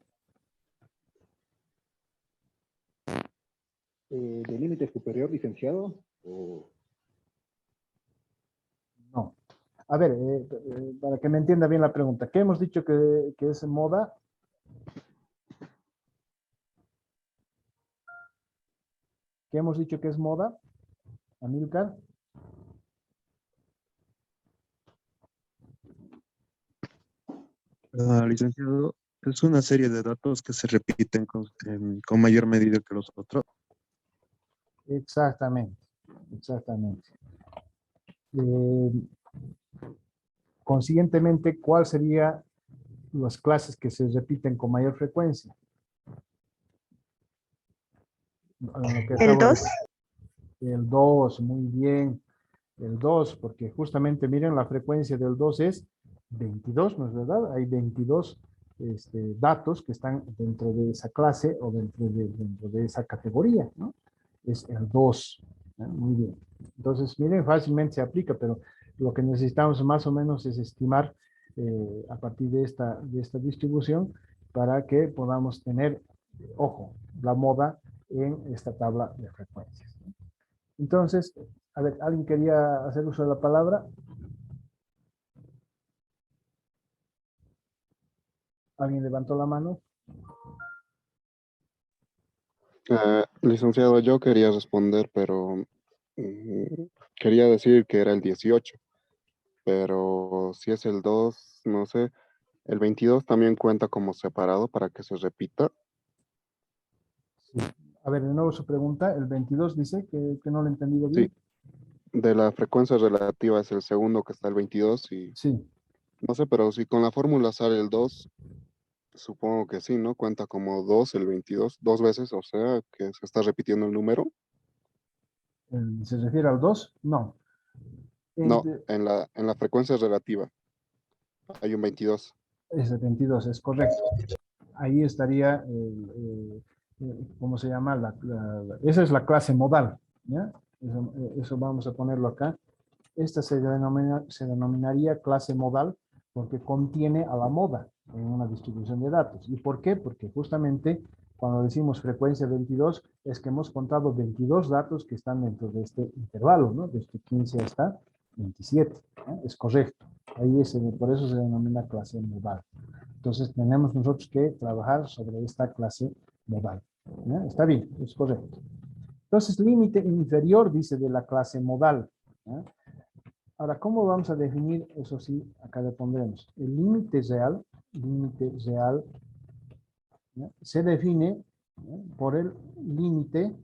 ¿De límite superior, licenciado? O... No. A ver, para que me entienda bien la pregunta, ¿qué hemos dicho que es moda? ¿Qué hemos dicho que es moda, Amílcar? Licenciado, es una serie de datos que se repiten con mayor medida que los otros. Exactamente, exactamente. Eh, consiguientemente, ¿cuál sería las clases que se repiten con mayor frecuencia? En lo que El acabo de 2. decir. El 2, muy bien. El 2, porque justamente miren, la frecuencia del 2 es 22, ¿no es verdad? Hay 22 datos que están dentro de esa clase o dentro de esa categoría, ¿no? Es el 2. ¿No? Muy bien. Entonces, miren, fácilmente se aplica, pero lo que necesitamos más o menos es estimar a partir de esta distribución para que podamos tener, ojo, la moda en esta tabla de frecuencias. Entonces, a ver, ¿alguien quería hacer uso de la palabra? ¿Alguien levantó la mano? Licenciado, yo quería responder, pero quería decir que era el 18, pero si es el 2, no sé, el 22 también cuenta como separado para que se repita. Sí. A ver, de nuevo su pregunta. El 22 dice que no lo he entendido Sí, bien. de la frecuencia relativa es el segundo que está el 22 y Sí. no sé, pero si con la fórmula sale el 2, supongo que sí, ¿no? Cuenta como 2 el 22, dos veces, o sea, que se está repitiendo el número. ¿Se refiere al 2? No. No, Entre- en la frecuencia relativa hay un 22. Es el 22, es correcto. Ahí estaría, ¿cómo se llama? Esa es la clase modal, ¿ya? Eso vamos a ponerlo acá. Esta se denominaría clase modal porque contiene a la moda en una distribución de datos. ¿Y por qué? Porque justamente cuando decimos frecuencia 22 es que hemos contado 22 datos que están dentro de este intervalo, ¿no? Desde 15 hasta 27. ¿No? Es correcto. Ahí por eso se denomina clase modal. Entonces tenemos nosotros que trabajar sobre esta clase modal. ¿Ya? Está bien, es correcto. Entonces, límite inferior, dice, de la clase modal. ¿Ya? Ahora, ¿cómo vamos a definir? Eso sí, acá le pondremos. El límite real, ¿ya? Se define, ¿ya? Por el límite,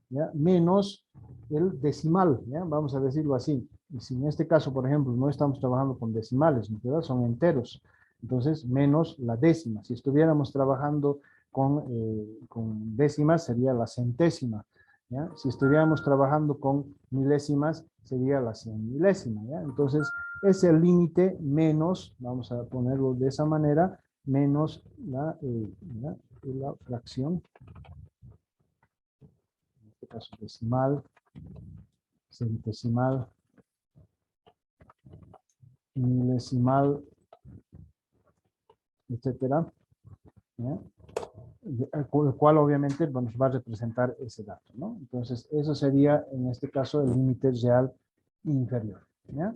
¿ya? Menos el decimal, ¿ya? Vamos a decirlo así. Y si en este caso, por ejemplo, no estamos trabajando con decimales, ¿verdad? Son enteros. Entonces, menos la décima. Si estuviéramos trabajando con décimas, sería la centésima. ¿Ya? Si estuviéramos trabajando con milésimas, sería la 100 milésima. ¿Ya? Entonces, es el límite menos, vamos a ponerlo de esa manera, menos la fracción, en este caso decimal, centesimal, milesimal, etcétera, ¿ya? El cual obviamente nos va a representar ese dato, ¿no? Entonces, eso sería en este caso el límite real inferior, ¿ya?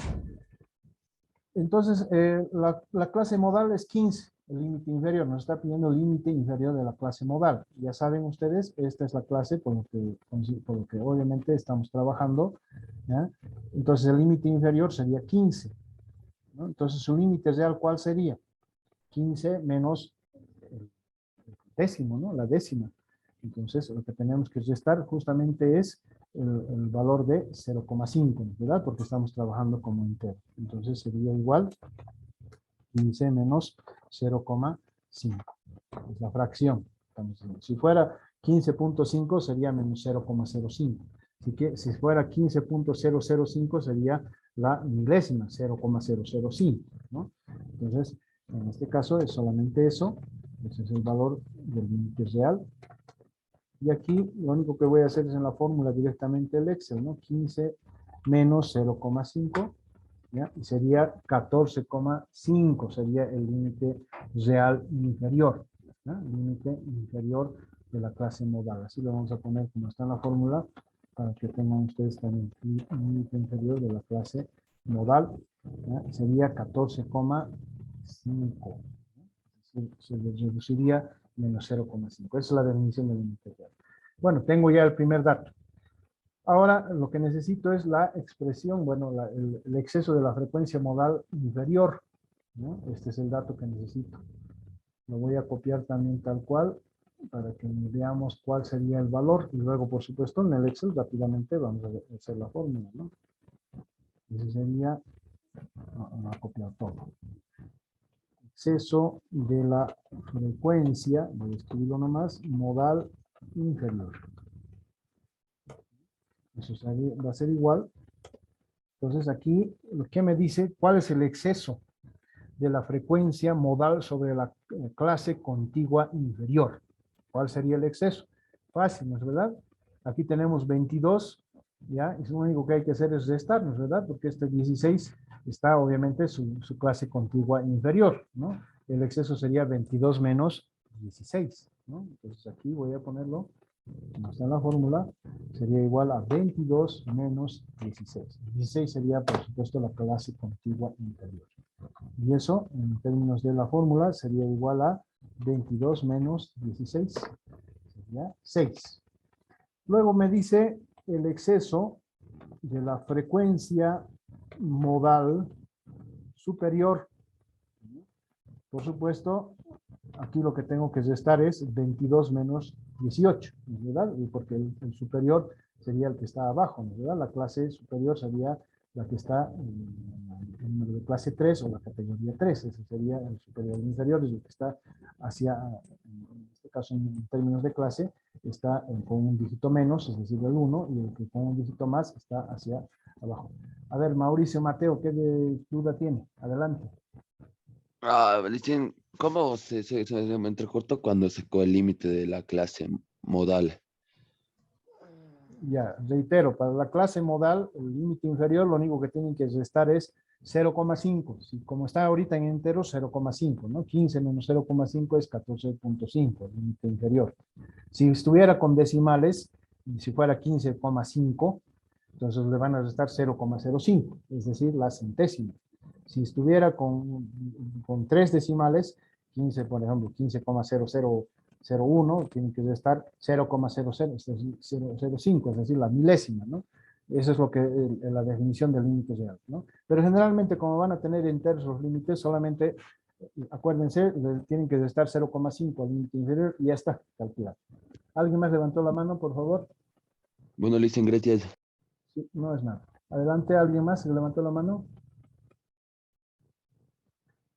Entonces, la clase modal es 15, el límite inferior, nos está pidiendo el límite inferior de la clase modal. Ya saben ustedes, esta es la clase por lo que obviamente estamos trabajando, ¿ya? Entonces, el límite inferior sería 15, ¿no? Entonces, su límite real, ¿cuál sería? 15 menos el décimo, ¿no? La décima. Entonces, lo que tenemos que restar justamente es el valor de 0,5, ¿verdad? Porque estamos trabajando como entero. Entonces, sería igual 15 menos 0,5. Es la fracción. Si fuera 15.5 sería menos 0,05. Así que si fuera 15.005 sería la milésima, 0,005, ¿no? Entonces, en este caso es solamente eso. Ese es el valor del límite real. Y aquí lo único que voy a hacer es en la fórmula directamente el Excel, ¿no? 15 menos 0,5, ¿ya? Y sería 14,5, sería el límite real inferior, ¿ya? Límite inferior de la clase modal. Así lo vamos a poner como está en la fórmula para que tengan ustedes también el límite inferior de la clase modal, ¿ya? Sería 14,5. Se le reduciría menos 0,5. Esa es la definición del límite real. Bueno, tengo ya el primer dato. Ahora lo que necesito es la expresión, bueno, el exceso de la frecuencia modal inferior. ¿no? Este es el dato que necesito. Lo voy a copiar también tal cual para que veamos cuál sería el valor. Y luego, por supuesto, en el Excel rápidamente vamos a hacer la fórmula, ¿no? Ese sería, vamos a copiar todo. Exceso de la frecuencia, voy a escribirlo nomás, modal inferior. Eso va a ser igual. Entonces aquí, ¿qué me dice? ¿Cuál es el exceso de la frecuencia modal sobre la clase contigua inferior? ¿Cuál sería el exceso? Fácil, ¿no es verdad? Aquí tenemos 22, ¿ya? Y lo único que hay que hacer es restar, ¿no es verdad? Porque este 16 está obviamente su clase contigua inferior, ¿no? El exceso sería 22 menos 16, ¿no? Entonces aquí voy a ponerlo, como está en la fórmula, sería igual a 22 menos 16. 16 sería, por supuesto, la clase contigua inferior. Y eso, en términos de la fórmula, sería igual a 22 menos 16. Sería 6. Luego me dice el exceso de la frecuencia modal superior. Por supuesto, aquí lo que tengo que restar es 22 menos 18, ¿verdad? Porque el superior sería el que está abajo, ¿verdad? La clase superior sería la que está en el número de clase 3 o la categoría 3. Ese sería el superior. El inferior es el que está hacia, en este caso en términos de clase, está con un dígito menos, es decir, el 1, y el que con un dígito más está hacia abajo. A ver, Mauricio Mateo, ¿qué duda tiene? Adelante. Dicen, ¿cómo se me entrecortó cuando sacó el límite de la clase modal? Ya, reitero, para la clase modal, el límite inferior, lo único que tienen que restar es 0,5. Si, como está ahorita en enteros, 0,5, ¿no? 15 menos 0,5 es 14.5, el límite inferior. Si estuviera con decimales, si fuera 15,5, entonces le van a restar 0,05, es decir, la centésima. Si estuviera con 3 decimales, 15, por ejemplo, 15,0001, tiene que restar 0,00, es decir, 0,05, es decir, la milésima, ¿no? Eso es lo que la definición del límite real, ¿no? Pero generalmente, como van a tener enteros los límites, solamente, acuérdense, tienen que restar 0,5 al límite inferior y ya está calculado. ¿Alguien más levantó la mano, por favor? Bueno, le dicen gracias. Sí, no es nada. Adelante, ¿alguien más que levantó la mano?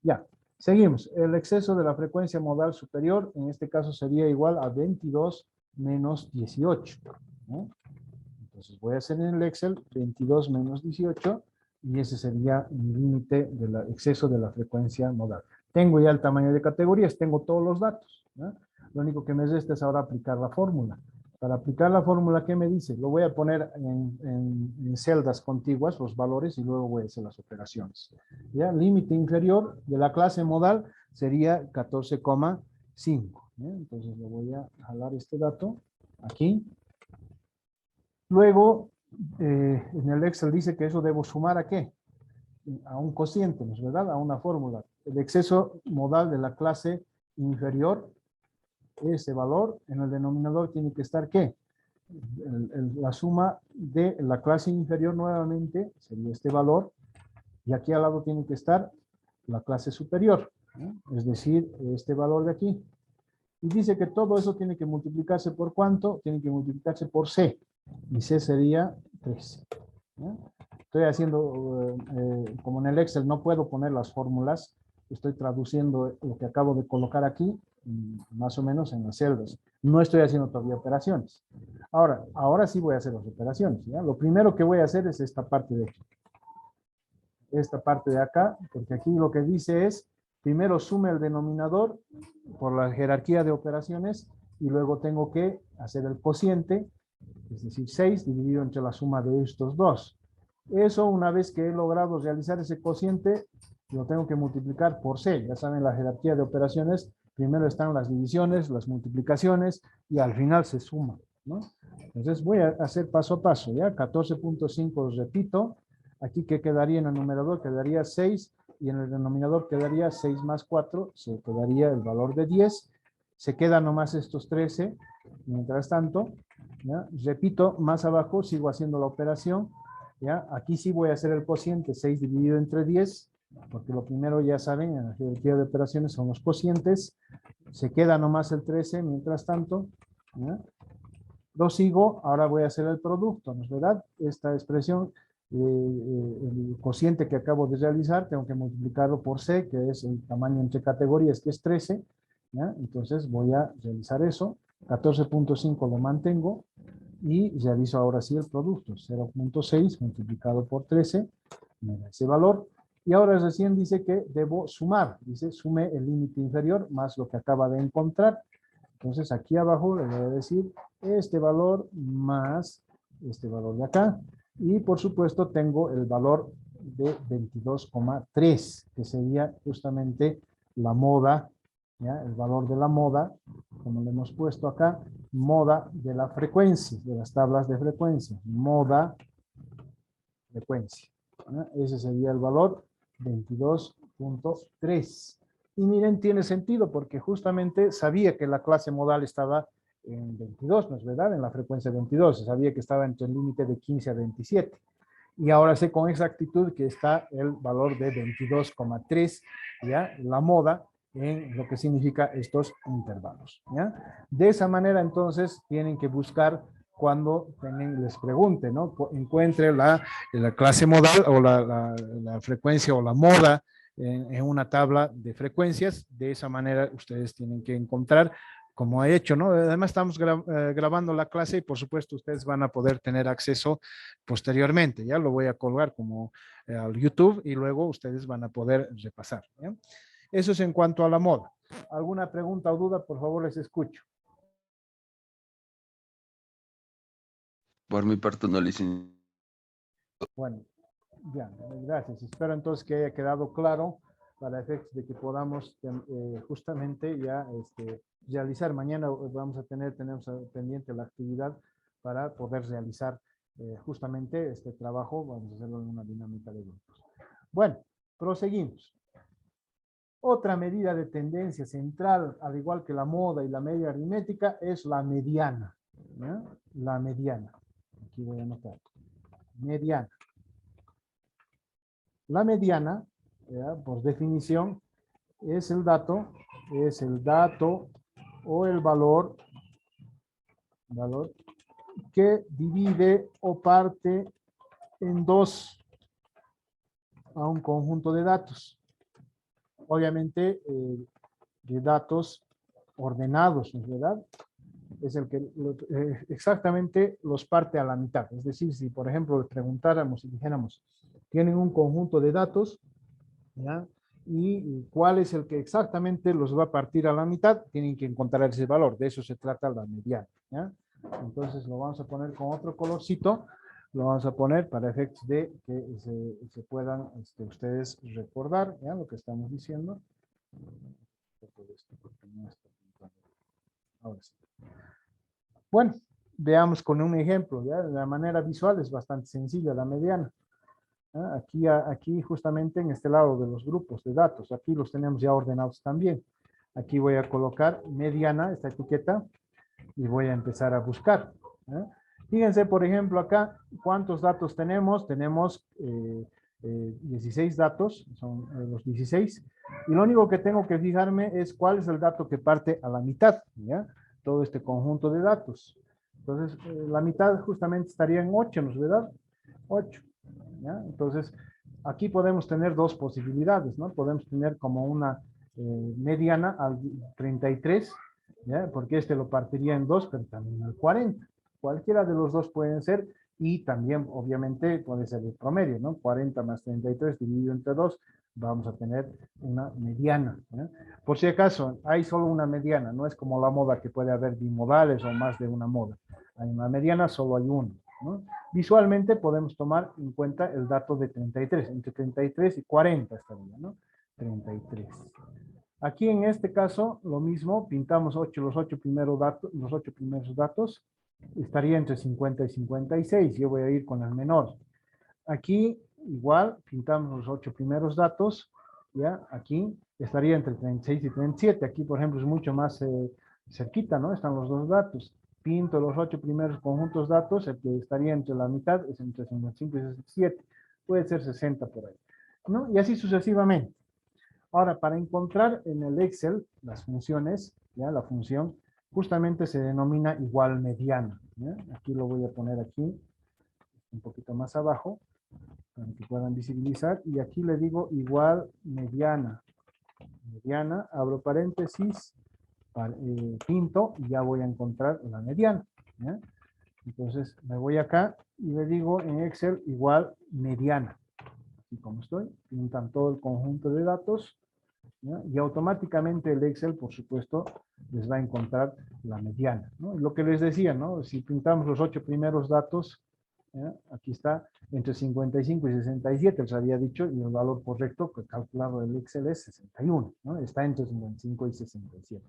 Ya, seguimos. El exceso de la frecuencia modal superior, en este caso sería igual a 22 menos 18, ¿no? Entonces voy a hacer en el Excel 22 menos 18 y ese sería mi límite del exceso de la frecuencia modal. Tengo ya el tamaño de categorías, tengo todos los datos, ¿no? Lo único que me resta es ahora aplicar la fórmula. Para aplicar la fórmula, ¿qué me dice? Lo voy a poner en celdas contiguas, los valores, y luego voy a hacer las operaciones. ¿Ya? Límite inferior de la clase modal sería 14,5. Entonces le voy a jalar este dato aquí. Luego, en el Excel dice que eso debo sumar ¿a qué? A un cociente, ¿no es verdad? A una fórmula. El exceso modal de la clase inferior, ese valor en el denominador tiene que estar ¿qué? La suma de la clase inferior nuevamente sería este valor, y aquí al lado tiene que estar la clase superior, ¿no? Es decir, este valor de aquí. Y dice que todo eso tiene que multiplicarse por ¿cuánto? Tiene que multiplicarse por C, y C sería 3. ¿No? Estoy haciendo, como en el Excel no puedo poner las fórmulas, estoy traduciendo lo que acabo de colocar aquí, más o menos en las celdas. No estoy haciendo todavía operaciones. Ahora sí voy a hacer las operaciones, ¿ya? Lo primero que voy a hacer es esta parte de aquí. Esta parte de acá, porque aquí lo que dice es, primero sume el denominador por la jerarquía de operaciones, y luego tengo que hacer el cociente, es decir, 6 dividido entre la suma de estos dos. Eso, una vez que he logrado realizar ese cociente, lo tengo que multiplicar por C. Ya saben, la jerarquía de operaciones, primero están las divisiones, las multiplicaciones, y al final se suma, ¿no? Entonces voy a hacer paso a paso, ¿ya? 14.5, repito. Aquí, ¿qué quedaría en el numerador? Quedaría 6, y en el denominador quedaría 6 más 4, se quedaría el valor de 10. Se quedan nomás estos 13. Mientras tanto, ¿ya? Repito, más abajo sigo haciendo la operación, ¿ya? Aquí sí voy a hacer el cociente, 6 dividido entre 10, porque lo primero ya saben, en la geometría de operaciones son los cocientes, se queda nomás el 13 mientras tanto, ¿ya? Prosigo, ahora voy a hacer el producto, ¿no es verdad? Esta expresión, el cociente que acabo de realizar, tengo que multiplicarlo por C, que es el tamaño entre categorías, que es 13, ¿ya? Entonces voy a realizar eso, 14.5 lo mantengo, y realizo ahora sí el producto, 0.6 multiplicado por 13, me da ese valor, y ahora recién dice que debo sumar, dice sume el límite inferior más lo que acaba de encontrar. Entonces aquí abajo le voy a decir este valor más este valor de acá. Y por supuesto tengo el valor de 22,3, que sería justamente la moda, ¿ya? El valor de la moda, como le hemos puesto acá, moda de la frecuencia, de las tablas de frecuencia, moda, frecuencia. ¿Ya? Ese sería el valor 22.3. Y miren, tiene sentido porque justamente sabía que la clase modal estaba en 22, ¿no es verdad? En la frecuencia 22. Sabía que estaba entre el límite de 15 a 27. Y ahora sé con exactitud que está el valor de 22,3, ¿ya? La moda en lo que significa estos intervalos, ¿ya? De esa manera, entonces, tienen que buscar cuando les pregunte, ¿no? Encuentre la clase modal o la frecuencia o la moda en una tabla de frecuencias. De esa manera ustedes tienen que encontrar, como he hecho, ¿no? Además estamos grabando la clase y por supuesto ustedes van a poder tener acceso posteriormente. Ya lo voy a colgar como al YouTube y luego ustedes van a poder repasar, ¿ya? Eso es en cuanto a la moda. ¿Alguna pregunta o duda? Por favor, les escucho. Por mi parte no, licenciado. Bueno, ya, gracias. Espero entonces que haya quedado claro para efectos de que podamos justamente ya realizar. Mañana vamos a tenemos pendiente la actividad para poder realizar justamente este trabajo. Vamos a hacerlo en una dinámica de grupos. Bueno, proseguimos. Otra medida de tendencia central, al igual que la moda y la media aritmética, es la mediana, ¿ya? La mediana. Aquí voy a anotar. Mediana. La mediana, ¿ya? Por definición, es el dato o el valor que divide o parte en dos a un conjunto de datos. Obviamente, de datos ordenados, ¿no es verdad? Es el que exactamente los parte a la mitad. Es decir, si por ejemplo les preguntáramos y dijéramos, tienen un conjunto de datos, ¿ya? Y cuál es el que exactamente los va a partir a la mitad, tienen que encontrar ese valor. De eso se trata la mediana, ¿ya? Entonces lo vamos a poner con otro colorcito, lo vamos a poner para efectos de que se puedan ustedes recordar, ¿ya? Lo que estamos diciendo. Ahora sí. Bueno, veamos con un ejemplo, ¿ya? De la manera visual es bastante sencilla la mediana. Aquí justamente en este lado de los grupos de datos, aquí los tenemos ya ordenados también. Aquí voy a colocar mediana, esta etiqueta, y voy a empezar a buscar. Fíjense, por ejemplo, acá, ¿cuántos datos tenemos? Tenemos 16 datos, son los 16, y lo único que tengo que fijarme es cuál es el dato que parte a la mitad, ¿ya? Todo este conjunto de datos. Entonces, la mitad justamente estaría en 8, ¿no es verdad? 8. ¿Ya? Entonces, aquí podemos tener dos posibilidades, ¿no? Podemos tener como una mediana al 33, ¿ya? Porque este lo partiría en 2, pero también al 40. Cualquiera de los dos pueden ser, y también, obviamente, puede ser el promedio, ¿no? 40 más 33 dividido entre 2, vamos a tener una mediana, ¿ya? Por si acaso, hay solo una mediana, no es como la moda que puede haber bimodales o más de una moda. Hay una mediana, solo hay una, ¿no? Visualmente podemos tomar en cuenta el dato de 33, entre 33 y 40 estaría, ¿no? 33. Aquí en este caso, lo mismo, pintamos los 8 primeros datos, estaría entre 50 y 56, yo voy a ir con el menor. Aquí, igual, pintamos los 8 primeros datos, ¿ya? Aquí estaría entre 36 y 37, aquí por ejemplo es mucho más cerquita, ¿no? Están los dos datos. Pinto los 8 primeros conjuntos datos, el que estaría entre la mitad es entre 55 y 67, puede ser 60 por ahí. ¿no? Y así sucesivamente. Ahora, para encontrar en el Excel las funciones, ¿ya? La función justamente se denomina igual mediana, ¿ya? Aquí lo voy a poner aquí, un poquito más abajo, para que puedan visibilizar. Y aquí le digo igual mediana. Mediana, abro paréntesis, pinto, y ya voy a encontrar la mediana, ¿ya? Entonces, me voy acá y le digo en Excel igual mediana. Así como estoy, pintan todo el conjunto de datos, ¿ya? Y automáticamente el Excel, por supuesto, les va a encontrar la mediana, ¿no? Lo que les decía, ¿no? Si pintamos los 8 primeros datos, ¿ya? Aquí está entre 55 y 67, les había dicho, y el valor correcto que calculado el Excel es 61, ¿no? Está entre 55 y 67.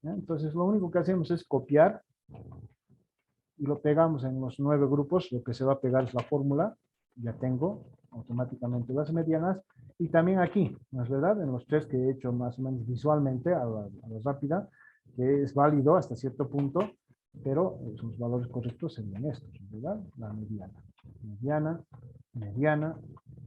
¿Ya? Entonces, lo único que hacemos es copiar y lo pegamos en los 9 grupos. Lo que se va a pegar es la fórmula. Ya tengo automáticamente las medianas. Y también aquí, ¿no es verdad? En los 3 que he hecho más o menos visualmente a la rápida, que es válido hasta cierto punto, pero sus valores correctos serían estos, ¿verdad? La mediana. Mediana, mediana,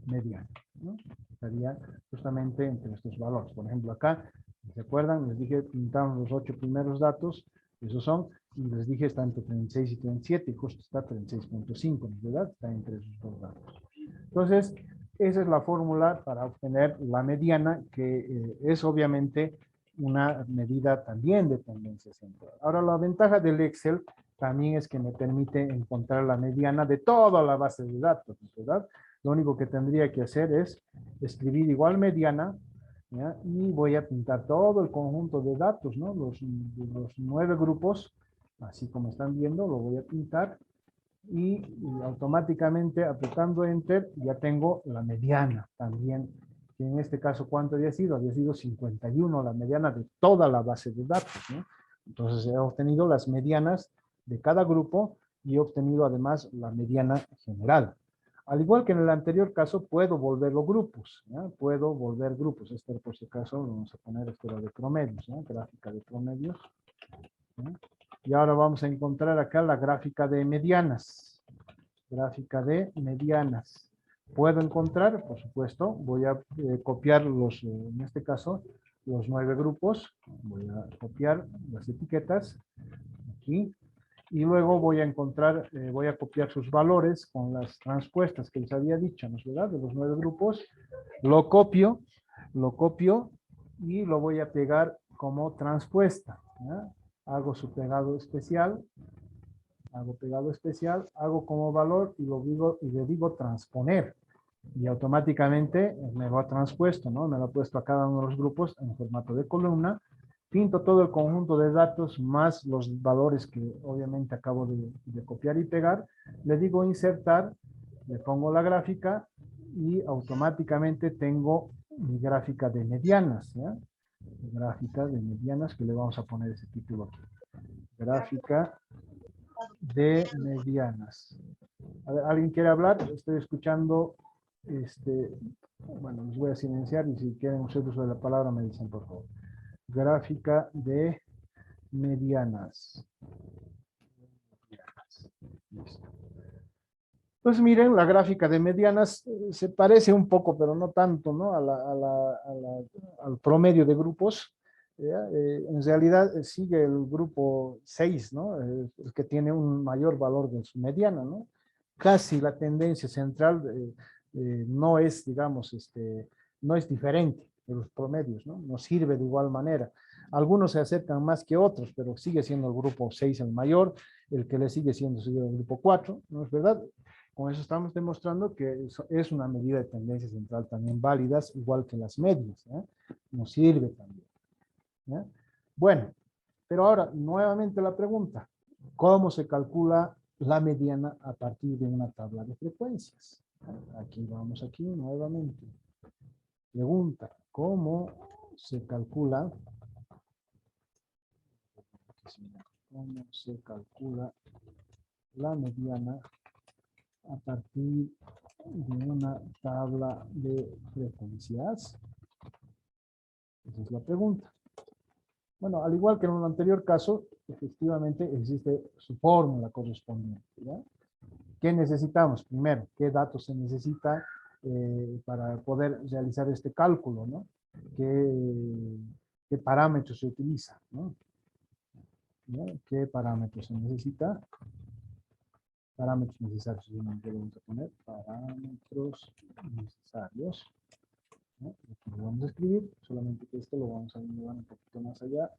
mediana, ¿no? Estaría justamente entre estos valores. Por ejemplo, acá, ¿se acuerdan? Les dije, pintamos los 8 primeros datos, esos son, y les dije, está entre 36 y 37, y justo está 36.5, ¿verdad? Está entre esos dos datos. Entonces, esa es la fórmula para obtener la mediana, que es obviamente una medida también de tendencia central. Ahora, la ventaja del Excel también es que me permite encontrar la mediana de toda la base de datos, ¿verdad? Lo único que tendría que hacer es escribir igual mediana, ¿ya? Y voy a pintar todo el conjunto de datos, ¿no? Los 9 grupos, así como están viendo, lo voy a pintar y automáticamente apretando Enter ya tengo la mediana también, que en este caso, ¿cuánto había sido? Había sido 51, la mediana de toda la base de datos, ¿no? Entonces he obtenido las medianas de cada grupo y he obtenido además la mediana general. Al igual que en el anterior caso, puedo volverlo grupos, ¿ya? Puedo volver grupos. Este, por si acaso, vamos a poner esto de promedios, ¿no? Gráfica de promedios, ¿ya? Y ahora vamos a encontrar acá la gráfica de medianas. Gráfica de medianas. ¿Puedo encontrar? Por supuesto. Voy a copiar los, en este caso, los 9 grupos. Voy a copiar las etiquetas aquí. Y luego voy a encontrar, voy a copiar sus valores con las transpuestas que les había dicho, ¿no es verdad? De los 9 grupos. Lo copio y lo voy a pegar como transpuesta, ¿ya? Hago su pegado especial, hago como valor y lo digo, y le digo transponer. Y automáticamente me lo ha transpuesto, ¿no? Me lo ha puesto a cada uno de los grupos en formato de columna. Pinto todo el conjunto de datos más los valores que obviamente acabo de copiar y pegar. Le digo insertar, le pongo la gráfica y automáticamente tengo mi gráfica de medianas, ¿ya? Gráfica de medianas, que le vamos a poner ese título aquí. Gráfica de medianas. A ver, ¿alguien quiere hablar? Estoy escuchando, bueno, les voy a silenciar y si quieren hacer uso de la palabra me dicen por favor. Gráfica de medianas. Listo. Pues miren, la gráfica de medianas se parece un poco, pero no tanto, ¿no? Al promedio de grupos. En realidad sigue el grupo 6, ¿no? El que tiene un mayor valor de su mediana, ¿no? Casi la tendencia central no es, digamos, no es diferente de los promedios, ¿no? Nos sirve de igual manera. Algunos se acercan más que otros, pero sigue siendo el grupo 6 el mayor, el que le sigue siendo el grupo 4, ¿no es verdad? Con eso estamos demostrando que es una medida de tendencia central también válidas, igual que las medias, ¿eh? Nos sirve también, ¿ya? Bueno, pero ahora nuevamente la pregunta, ¿cómo se calcula la mediana a partir de una tabla de frecuencias? Aquí vamos aquí nuevamente. Pregunta, ¿cómo se calcula la mediana a partir de una tabla de frecuencias? Esa es la pregunta. Bueno, al igual que en el anterior caso, efectivamente existe su fórmula correspondiente, ¿ya? ¿Qué necesitamos? Primero, ¿qué datos se necesita para poder realizar este cálculo, ¿no? ¿Qué parámetros se utiliza, ¿no? ¿Ya? ¿Qué parámetros se necesita? Parámetros necesarios, vamos a poner parámetros necesarios, ¿no? Aquí lo vamos a escribir, solamente que esto lo vamos a llevar un poquito más allá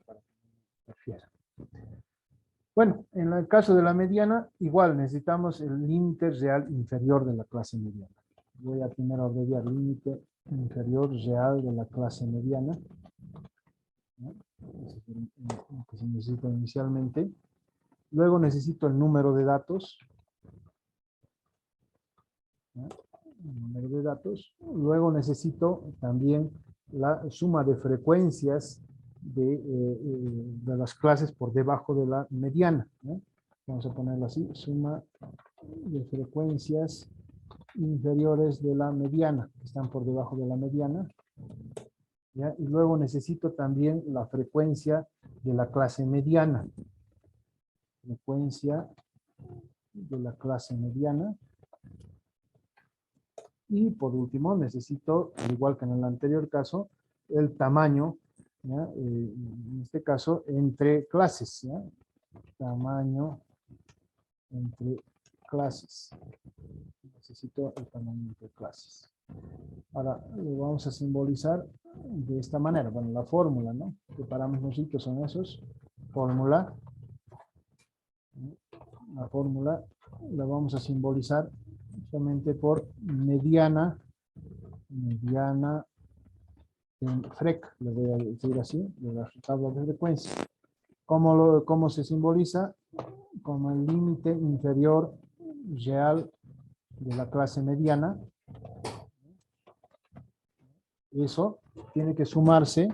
para que no interfiera. Bueno, en el caso de la mediana, igual necesitamos el límite real inferior de la clase mediana. Voy a primero abreviar límite inferior real de la clase mediana, ¿no? Ese es el que se necesita inicialmente. Luego necesito el número de datos, ¿no? El número de datos. Luego necesito también la suma de frecuencias de las clases por debajo de la mediana, ¿no? Vamos a ponerlo así, suma de frecuencias inferiores de la mediana, que están por debajo de la mediana, ¿ya? Y luego necesito también la frecuencia de la clase mediana, frecuencia de la clase mediana. Y por último necesito, al igual que en el anterior caso, el tamaño, ¿ya? En este caso entre clases, ¿ya? Tamaño entre clases. Necesito el tamaño entre clases. Ahora lo vamos a simbolizar de esta manera. Bueno, la fórmula, ¿no? ¿Qué parámetros son esos? Fórmula. La fórmula la vamos a simbolizar justamente por mediana en FREC, le voy a decir así, de la tabla de frecuencia. ¿Cómo se simboliza? Como el límite inferior real de la clase mediana. Eso tiene que sumarse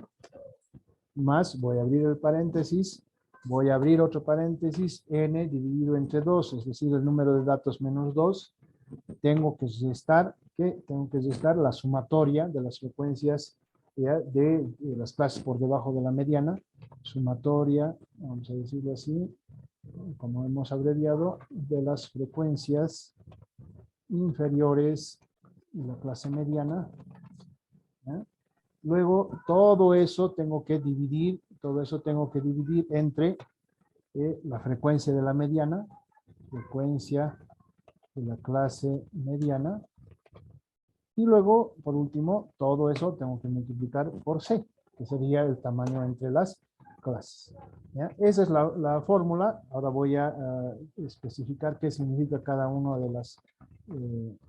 más, voy a abrir el paréntesis, voy a abrir otro paréntesis, n dividido entre 2, es decir, el número de datos menos 2. Tengo que restar la sumatoria de las frecuencias, ¿ya? de las clases por debajo de la mediana, sumatoria, vamos a decirlo así, como hemos abreviado, de las frecuencias inferiores de la clase mediana, ¿ya? Luego, todo eso tengo que dividir entre la frecuencia de la mediana, frecuencia de la clase mediana, y luego, por último, todo eso tengo que multiplicar por C, que sería el tamaño entre las clases, ¿ya? Esa es la fórmula. Ahora voy a especificar qué significa cada una de las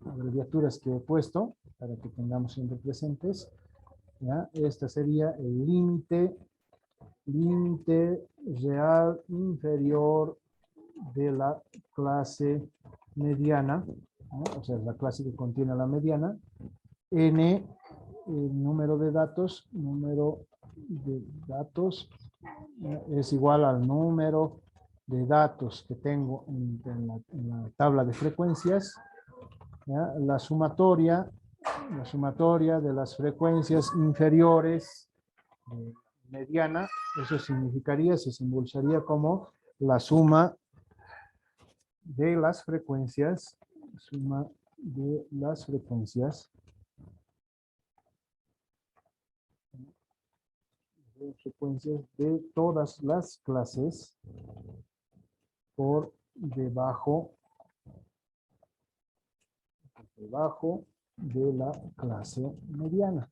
abreviaturas que he puesto, para que tengamos siempre presentes, ¿ya? Esta sería el límite real inferior de la clase mediana, ¿no? O sea, la clase que contiene la mediana. N, el número de datos, es igual al número de datos que tengo en la tabla de frecuencias, ¿ya? La sumatoria de las frecuencias inferiores de mediana, eso significaría, se simbolizaría como la suma de las frecuencias, de todas las clases por debajo de la clase mediana,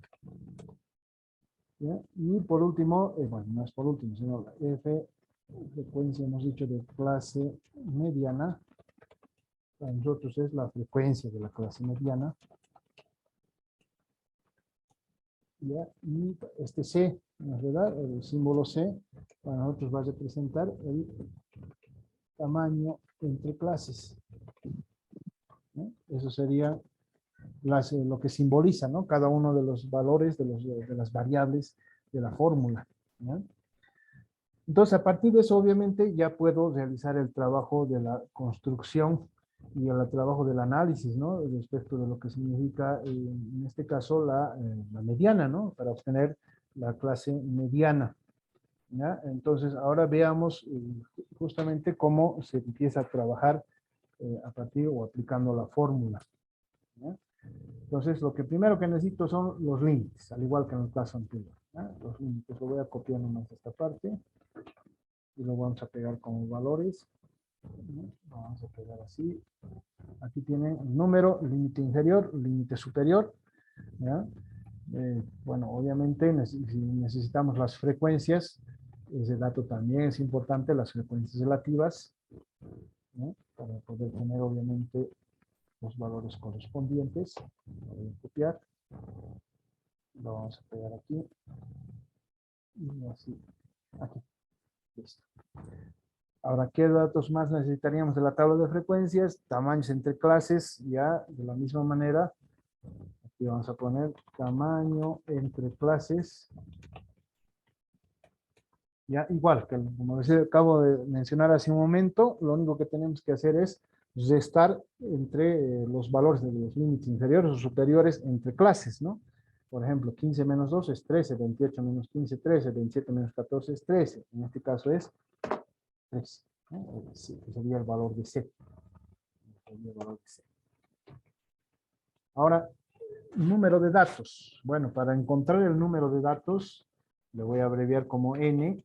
¿ya? Y por último, bueno, no es por último, sino la F, frecuencia hemos dicho de clase mediana, para nosotros es la frecuencia de la clase mediana, ¿ya? Y este C, ¿no es verdad? El símbolo C para nosotros va a representar el tamaño entre clases, ¿no? Eso sería lo que simboliza, ¿no? Cada uno de los valores de las variables de la fórmula, ¿ya? Entonces, a partir de eso, obviamente, ya puedo realizar el trabajo de la construcción y el trabajo del análisis, ¿no? Respecto de lo que significa, en este caso, la mediana, ¿no? Para obtener la clase mediana, ¿ya? Entonces, ahora veamos justamente cómo se empieza a trabajar a partir o aplicando la fórmula, ¿ya? Entonces, lo que primero que necesito son los límites, al igual que en el caso anterior. Los límites, lo voy a copiar nomás esta parte y lo vamos a pegar como valores. Lo vamos a pegar así. Aquí tienen el número, límite inferior, límite superior. ¿Ya? Bueno, obviamente si necesitamos las frecuencias, ese dato también es importante, las frecuencias relativas, ¿no? Para poder tener obviamente los valores correspondientes. Lo voy a copiar, lo vamos a pegar aquí y así, aquí, listo. Ahora, ¿qué datos más necesitaríamos de la tabla de frecuencias? Tamaños entre clases, ya de la misma manera. Aquí vamos a poner tamaño entre clases. Ya, igual, que como les acabo de mencionar hace un momento, lo único que tenemos que hacer es restar entre los valores de los límites inferiores o superiores entre clases, ¿no? Por ejemplo, 15 menos 2 es 13, 28 menos 15 es 13, 27 menos 14 es 13. En este caso es 13, ¿no? Sí, que sería el valor de C. Sería el valor de C. Ahora, número de datos. Bueno, para encontrar el número de datos, le voy a abreviar como N,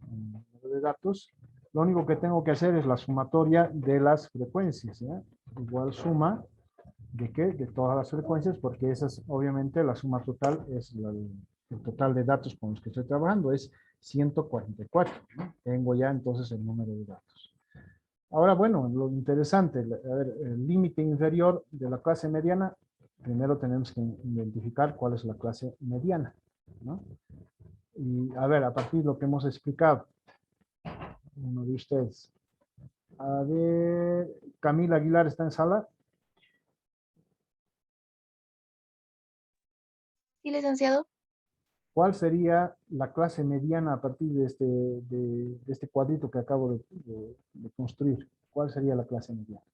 número de datos. Lo único que tengo que hacer es la sumatoria de las frecuencias, ¿ya? Igual suma de qué, de todas las frecuencias, porque esa es obviamente la suma total, es el total de datos con los que estoy trabajando, es 144, ¿no? Tengo ya entonces el número de datos. Ahora, bueno, lo interesante, a ver, el límite inferior de la clase mediana, primero tenemos que identificar cuál es la clase mediana, ¿no? Y a ver, a partir de lo que hemos explicado, uno de ustedes. A ver, Camila Aguilar está en sala. Sí, licenciado. ¿Cuál sería la clase mediana a partir de este cuadrito que acabo de construir? ¿Cuál sería la clase mediana?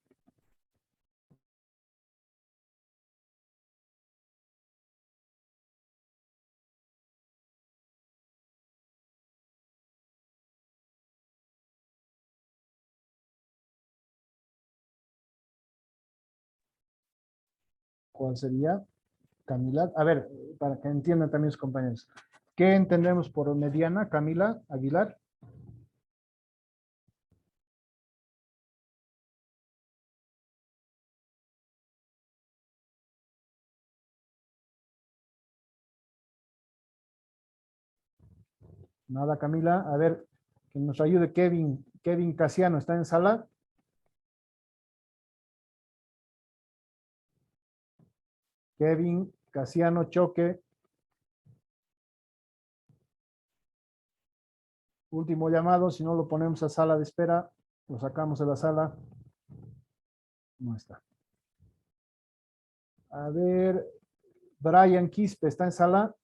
¿Cuál sería? Camila, a ver, para que entiendan también sus compañeros. ¿Qué entendemos por mediana, Camila Aguilar? Nada, Camila. A ver, que nos ayude Kevin. Kevin Casiano, ¿está en sala? Kevin Casiano Choque. Último llamado, si no lo ponemos a sala de espera, lo sacamos de la sala. No está. A ver, Brian Quispe, ¿está en sala?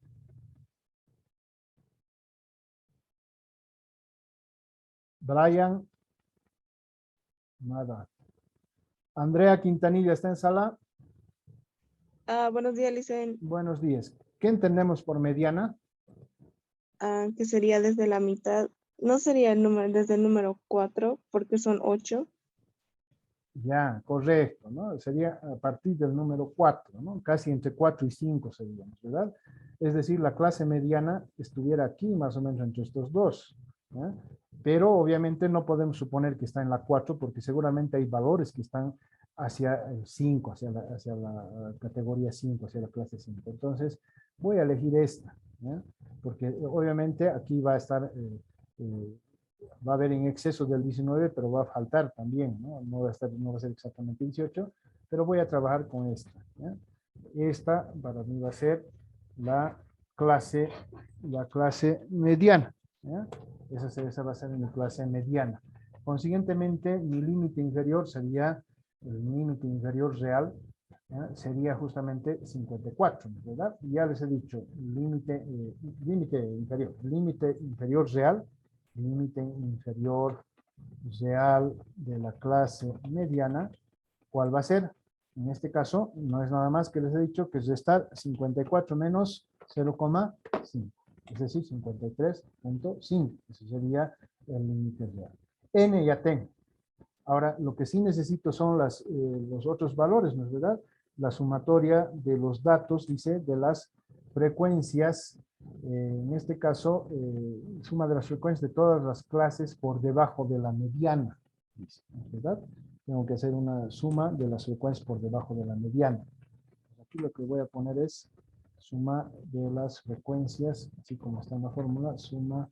Brian. Nada. Andrea Quintanilla, ¿está en sala? Buenos días, Licen. Buenos días. ¿Qué entendemos por mediana? Que sería desde la mitad, no sería el número, desde el número 4, porque son 8. Ya, correcto, ¿no? Sería a partir del número 4, ¿no? Casi entre 4 y 5 seríamos, ¿verdad? Es decir, la clase mediana estuviera aquí más o menos entre estos dos, ¿ya? Pero obviamente no podemos suponer que está en la 4 porque seguramente hay valores que están hacia el 5, hacia la categoría 5, hacia la clase 5. Entonces, voy a elegir esta, ¿ya? Porque obviamente aquí va a estar... va a haber en exceso del 19, pero va a faltar también, ¿no? No va a ser exactamente 18, pero voy a trabajar con esta, ¿ya? Esta para mí va a ser la clase mediana, ¿ya? Esa va a ser mi clase mediana. Consiguientemente, mi límite inferior sería el límite inferior real, ¿ya? Sería justamente 54, ¿verdad? Ya les he dicho, límite inferior real, límite inferior real de la clase mediana, ¿cuál va a ser? En este caso, no es nada más que les he dicho que es restar 54 menos 0,5, es decir, 53.5. Ese sería el límite real. N ya tengo. Ahora, lo que sí necesito son los otros valores, ¿no es verdad? la sumatoria de los datos, dice, de las frecuencias, en este caso, suma de las frecuencias de todas las clases por debajo de la mediana, dice, ¿verdad? Tengo que hacer una suma de las frecuencias por debajo de la mediana. Aquí lo que voy a poner es suma de las frecuencias, así como está en la fórmula, suma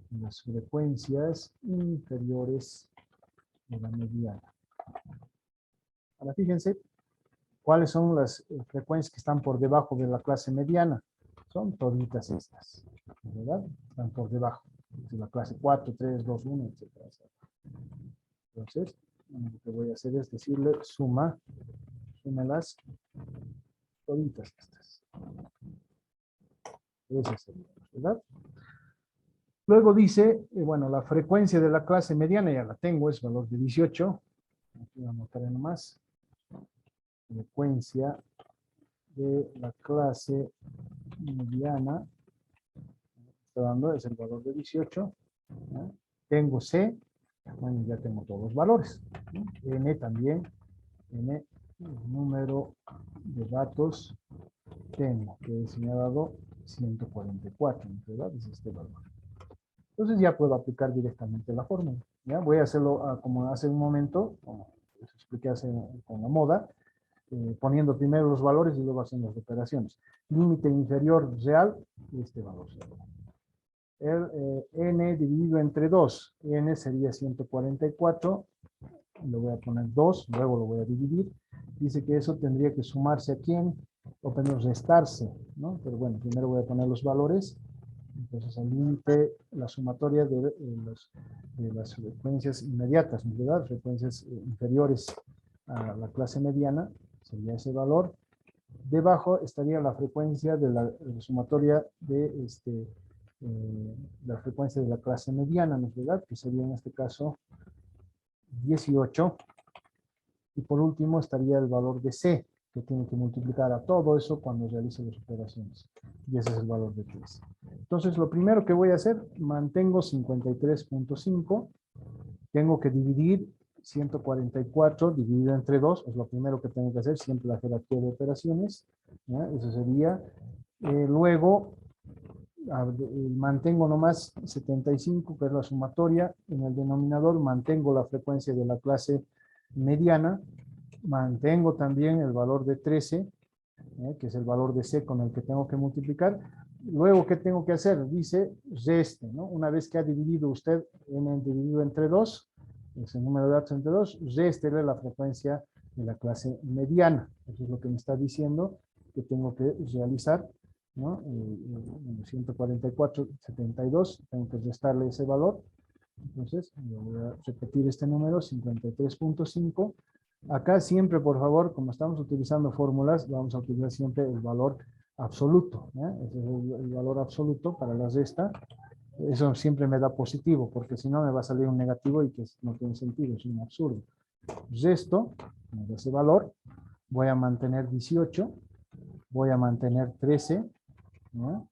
de las frecuencias inferiores de la mediana. Ahora fíjense, ¿cuáles son las frecuencias que están por debajo de la clase mediana? Son toditas estas, ¿verdad? Están por debajo de la clase 4, 3, 2, 1, etc. Entonces, lo que voy a hacer es decirle súmelas toditas estas. Esa sería, ¿verdad? Luego dice, bueno, la frecuencia de la clase mediana ya la tengo, es valor de 18. Aquí lo anotaré nomás. Frecuencia de la clase mediana, está dando, es el valor de 18. ¿Ya? Tengo C, bueno, ya tengo todos los valores. ¿No? N también, N, el número de datos tengo, que se me ha dado 144, ¿verdad? Es este valor. Entonces ya puedo aplicar directamente la fórmula. ¿Ya? Voy a hacerlo como hace un momento, como les expliqué con la moda, poniendo primero los valores y luego haciendo las operaciones. Límite inferior real, este valor. El n dividido entre 2, n sería 144, le voy a poner 2, luego lo voy a dividir. Dice que eso tendría que sumarse a quién, o menos restarse, ¿no? Pero bueno, primero voy a poner los valores. Entonces, el límite, la sumatoria de las frecuencias inmediatas, ¿verdad? Frecuencias inferiores a la clase mediana, sería ese valor. Debajo estaría la frecuencia de la sumatoria de la frecuencia de la clase mediana, ¿no es verdad? Que sería en este caso 18. Y por último estaría el valor de C, que tiene que multiplicar a todo eso cuando realice las operaciones. Y ese es el valor de 3. Entonces, lo primero que voy a hacer, mantengo 53.5. Tengo que dividir 144 dividido entre 2. Es lo primero que tengo que hacer, siempre la jerarquía de operaciones. ¿Ya? Eso sería. Luego, mantengo nomás 75, que es la sumatoria. En el denominador mantengo la frecuencia de la clase mediana. Mantengo también el valor de 13, que es el valor de C con el que tengo que multiplicar. Luego, ¿qué tengo que hacer? Dice reste, ¿no? Una vez que ha dividido usted n dividido entre 2, es el número de datos entre 2, réstele la frecuencia de la clase mediana. Eso es lo que me está diciendo que tengo que realizar, ¿no? 144.72, tengo que restarle ese valor. Entonces, voy a repetir este número, 53.5. Acá siempre, por favor, como estamos utilizando fórmulas, vamos a utilizar siempre el valor absoluto. Ese es el valor absoluto para la resta. Eso siempre me da positivo, porque si no me va a salir un negativo y que no tiene sentido, es un absurdo. Resto, de ese valor, voy a mantener 18, voy a mantener 13. ¿No?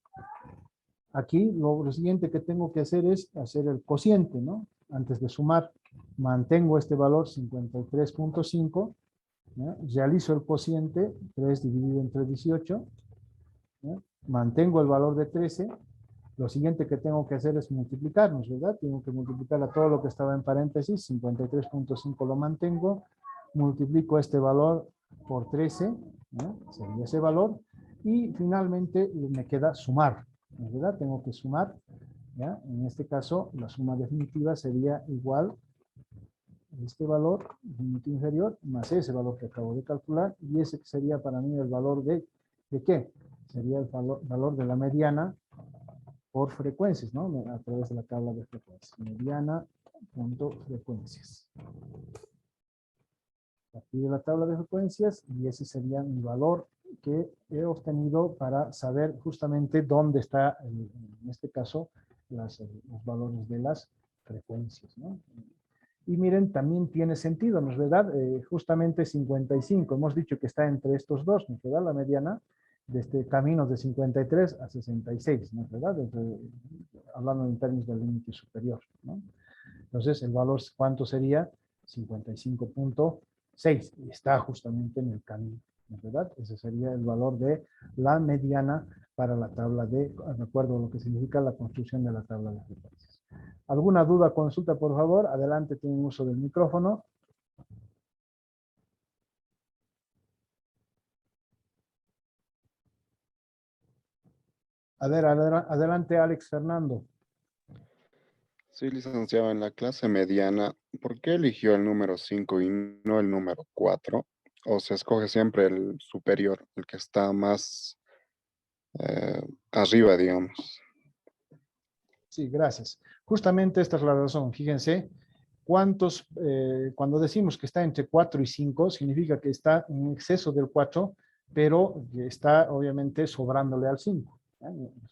Aquí lo siguiente que tengo que hacer es hacer el cociente, ¿no? Antes de sumar, mantengo este valor 53.5, realizo el cociente, 3 dividido entre 18, ¿no? Mantengo el valor de 13, lo siguiente que tengo que hacer es multiplicarnos, ¿verdad? Tengo que multiplicar a todo lo que estaba en paréntesis, 53.5 lo mantengo, multiplico este valor por 13, ¿no? Sería ese valor, y finalmente me queda sumar, ¿verdad? Tengo que sumar, ¿ya? En este caso, la suma definitiva sería igual a este valor, límite inferior, más ese valor que acabo de calcular, y ese sería para mí el valor ¿de qué? Sería el valor de la mediana por frecuencias, ¿no? A través de la tabla de frecuencias. Mediana punto frecuencias. Aquí de la tabla de frecuencias, y ese sería mi valor que he obtenido para saber justamente dónde está, en este caso, los valores de las frecuencias, ¿no? Y miren, también tiene sentido, ¿no es verdad? Justamente 55, hemos dicho que está entre estos dos, ¿no es verdad? La mediana, de este camino de 53 a 66, ¿no es verdad? Hablando en términos del límite superior, ¿no? Entonces, el valor, ¿cuánto sería? 55.6, y está justamente en el camino, ¿verdad? Ese sería el valor de la mediana para la tabla de acuerdo a lo que significa la construcción de la tabla de frecuencias. ¿Alguna duda, consulta, por favor? Adelante, tienen uso del micrófono. A ver, adelante, Alex Fernando. Sí, licenciado, en la clase mediana, ¿por qué eligió el número 5 y no el número 4? ¿O se escoge siempre el superior, el que está más arriba, digamos? Sí, gracias. Justamente esta es la razón. Fíjense, cuando decimos que está entre 4 y 5, significa que está en exceso del 4, pero que está obviamente sobrándole al 5.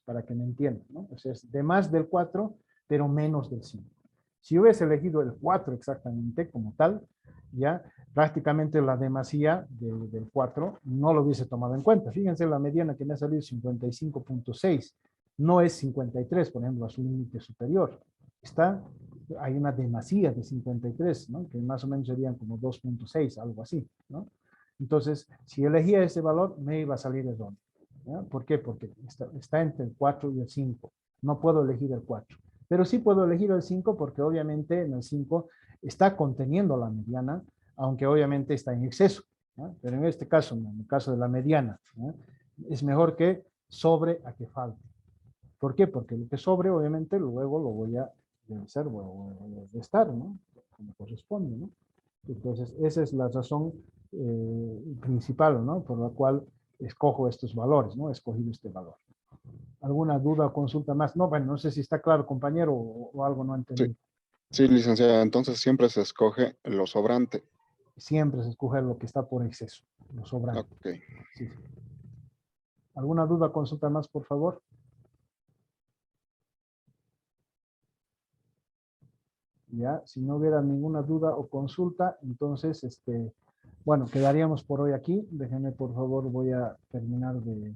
Para que me entiendan, ¿no? O sea, es de más del 4, pero menos del 5. Si hubiese elegido el 4 exactamente como tal, ya prácticamente la demasía del 4 no lo hubiese tomado en cuenta. Fíjense la mediana que me ha salido 55.6. No es 53, por ejemplo, a su límite superior. Hay una demasía de 53, ¿no? Que más o menos serían como 2.6, algo así, ¿no? Entonces, si elegía ese valor, me iba a salir erróneo. ¿Ya? ¿Por qué? Porque está entre el 4 y el 5. No puedo elegir el 4. Pero sí puedo elegir el 5 porque obviamente en el 5 está conteniendo la mediana, aunque obviamente está en exceso. ¿Ya? Pero en este caso, en el caso de la mediana, ¿ya? Es mejor que sobre a que falte. ¿Por qué? Porque lo que sobre, obviamente, luego lo voy a hacer, voy a restar, ¿no? Como corresponde, ¿no? Entonces, esa es la razón principal, ¿no? Por la cual escojo estos valores, ¿no? He escogido este valor. ¿Alguna duda o consulta más? No, bueno, no sé si está claro, compañero, o algo no entendí. Sí, licenciado, entonces siempre se escoge lo sobrante. Siempre se escoge lo que está por exceso, lo sobrante. Ok. Sí, sí. ¿Alguna duda o consulta más, por favor? Ya, si no hubiera ninguna duda o consulta, entonces, bueno, quedaríamos por hoy aquí. Déjenme, por favor, voy a terminar de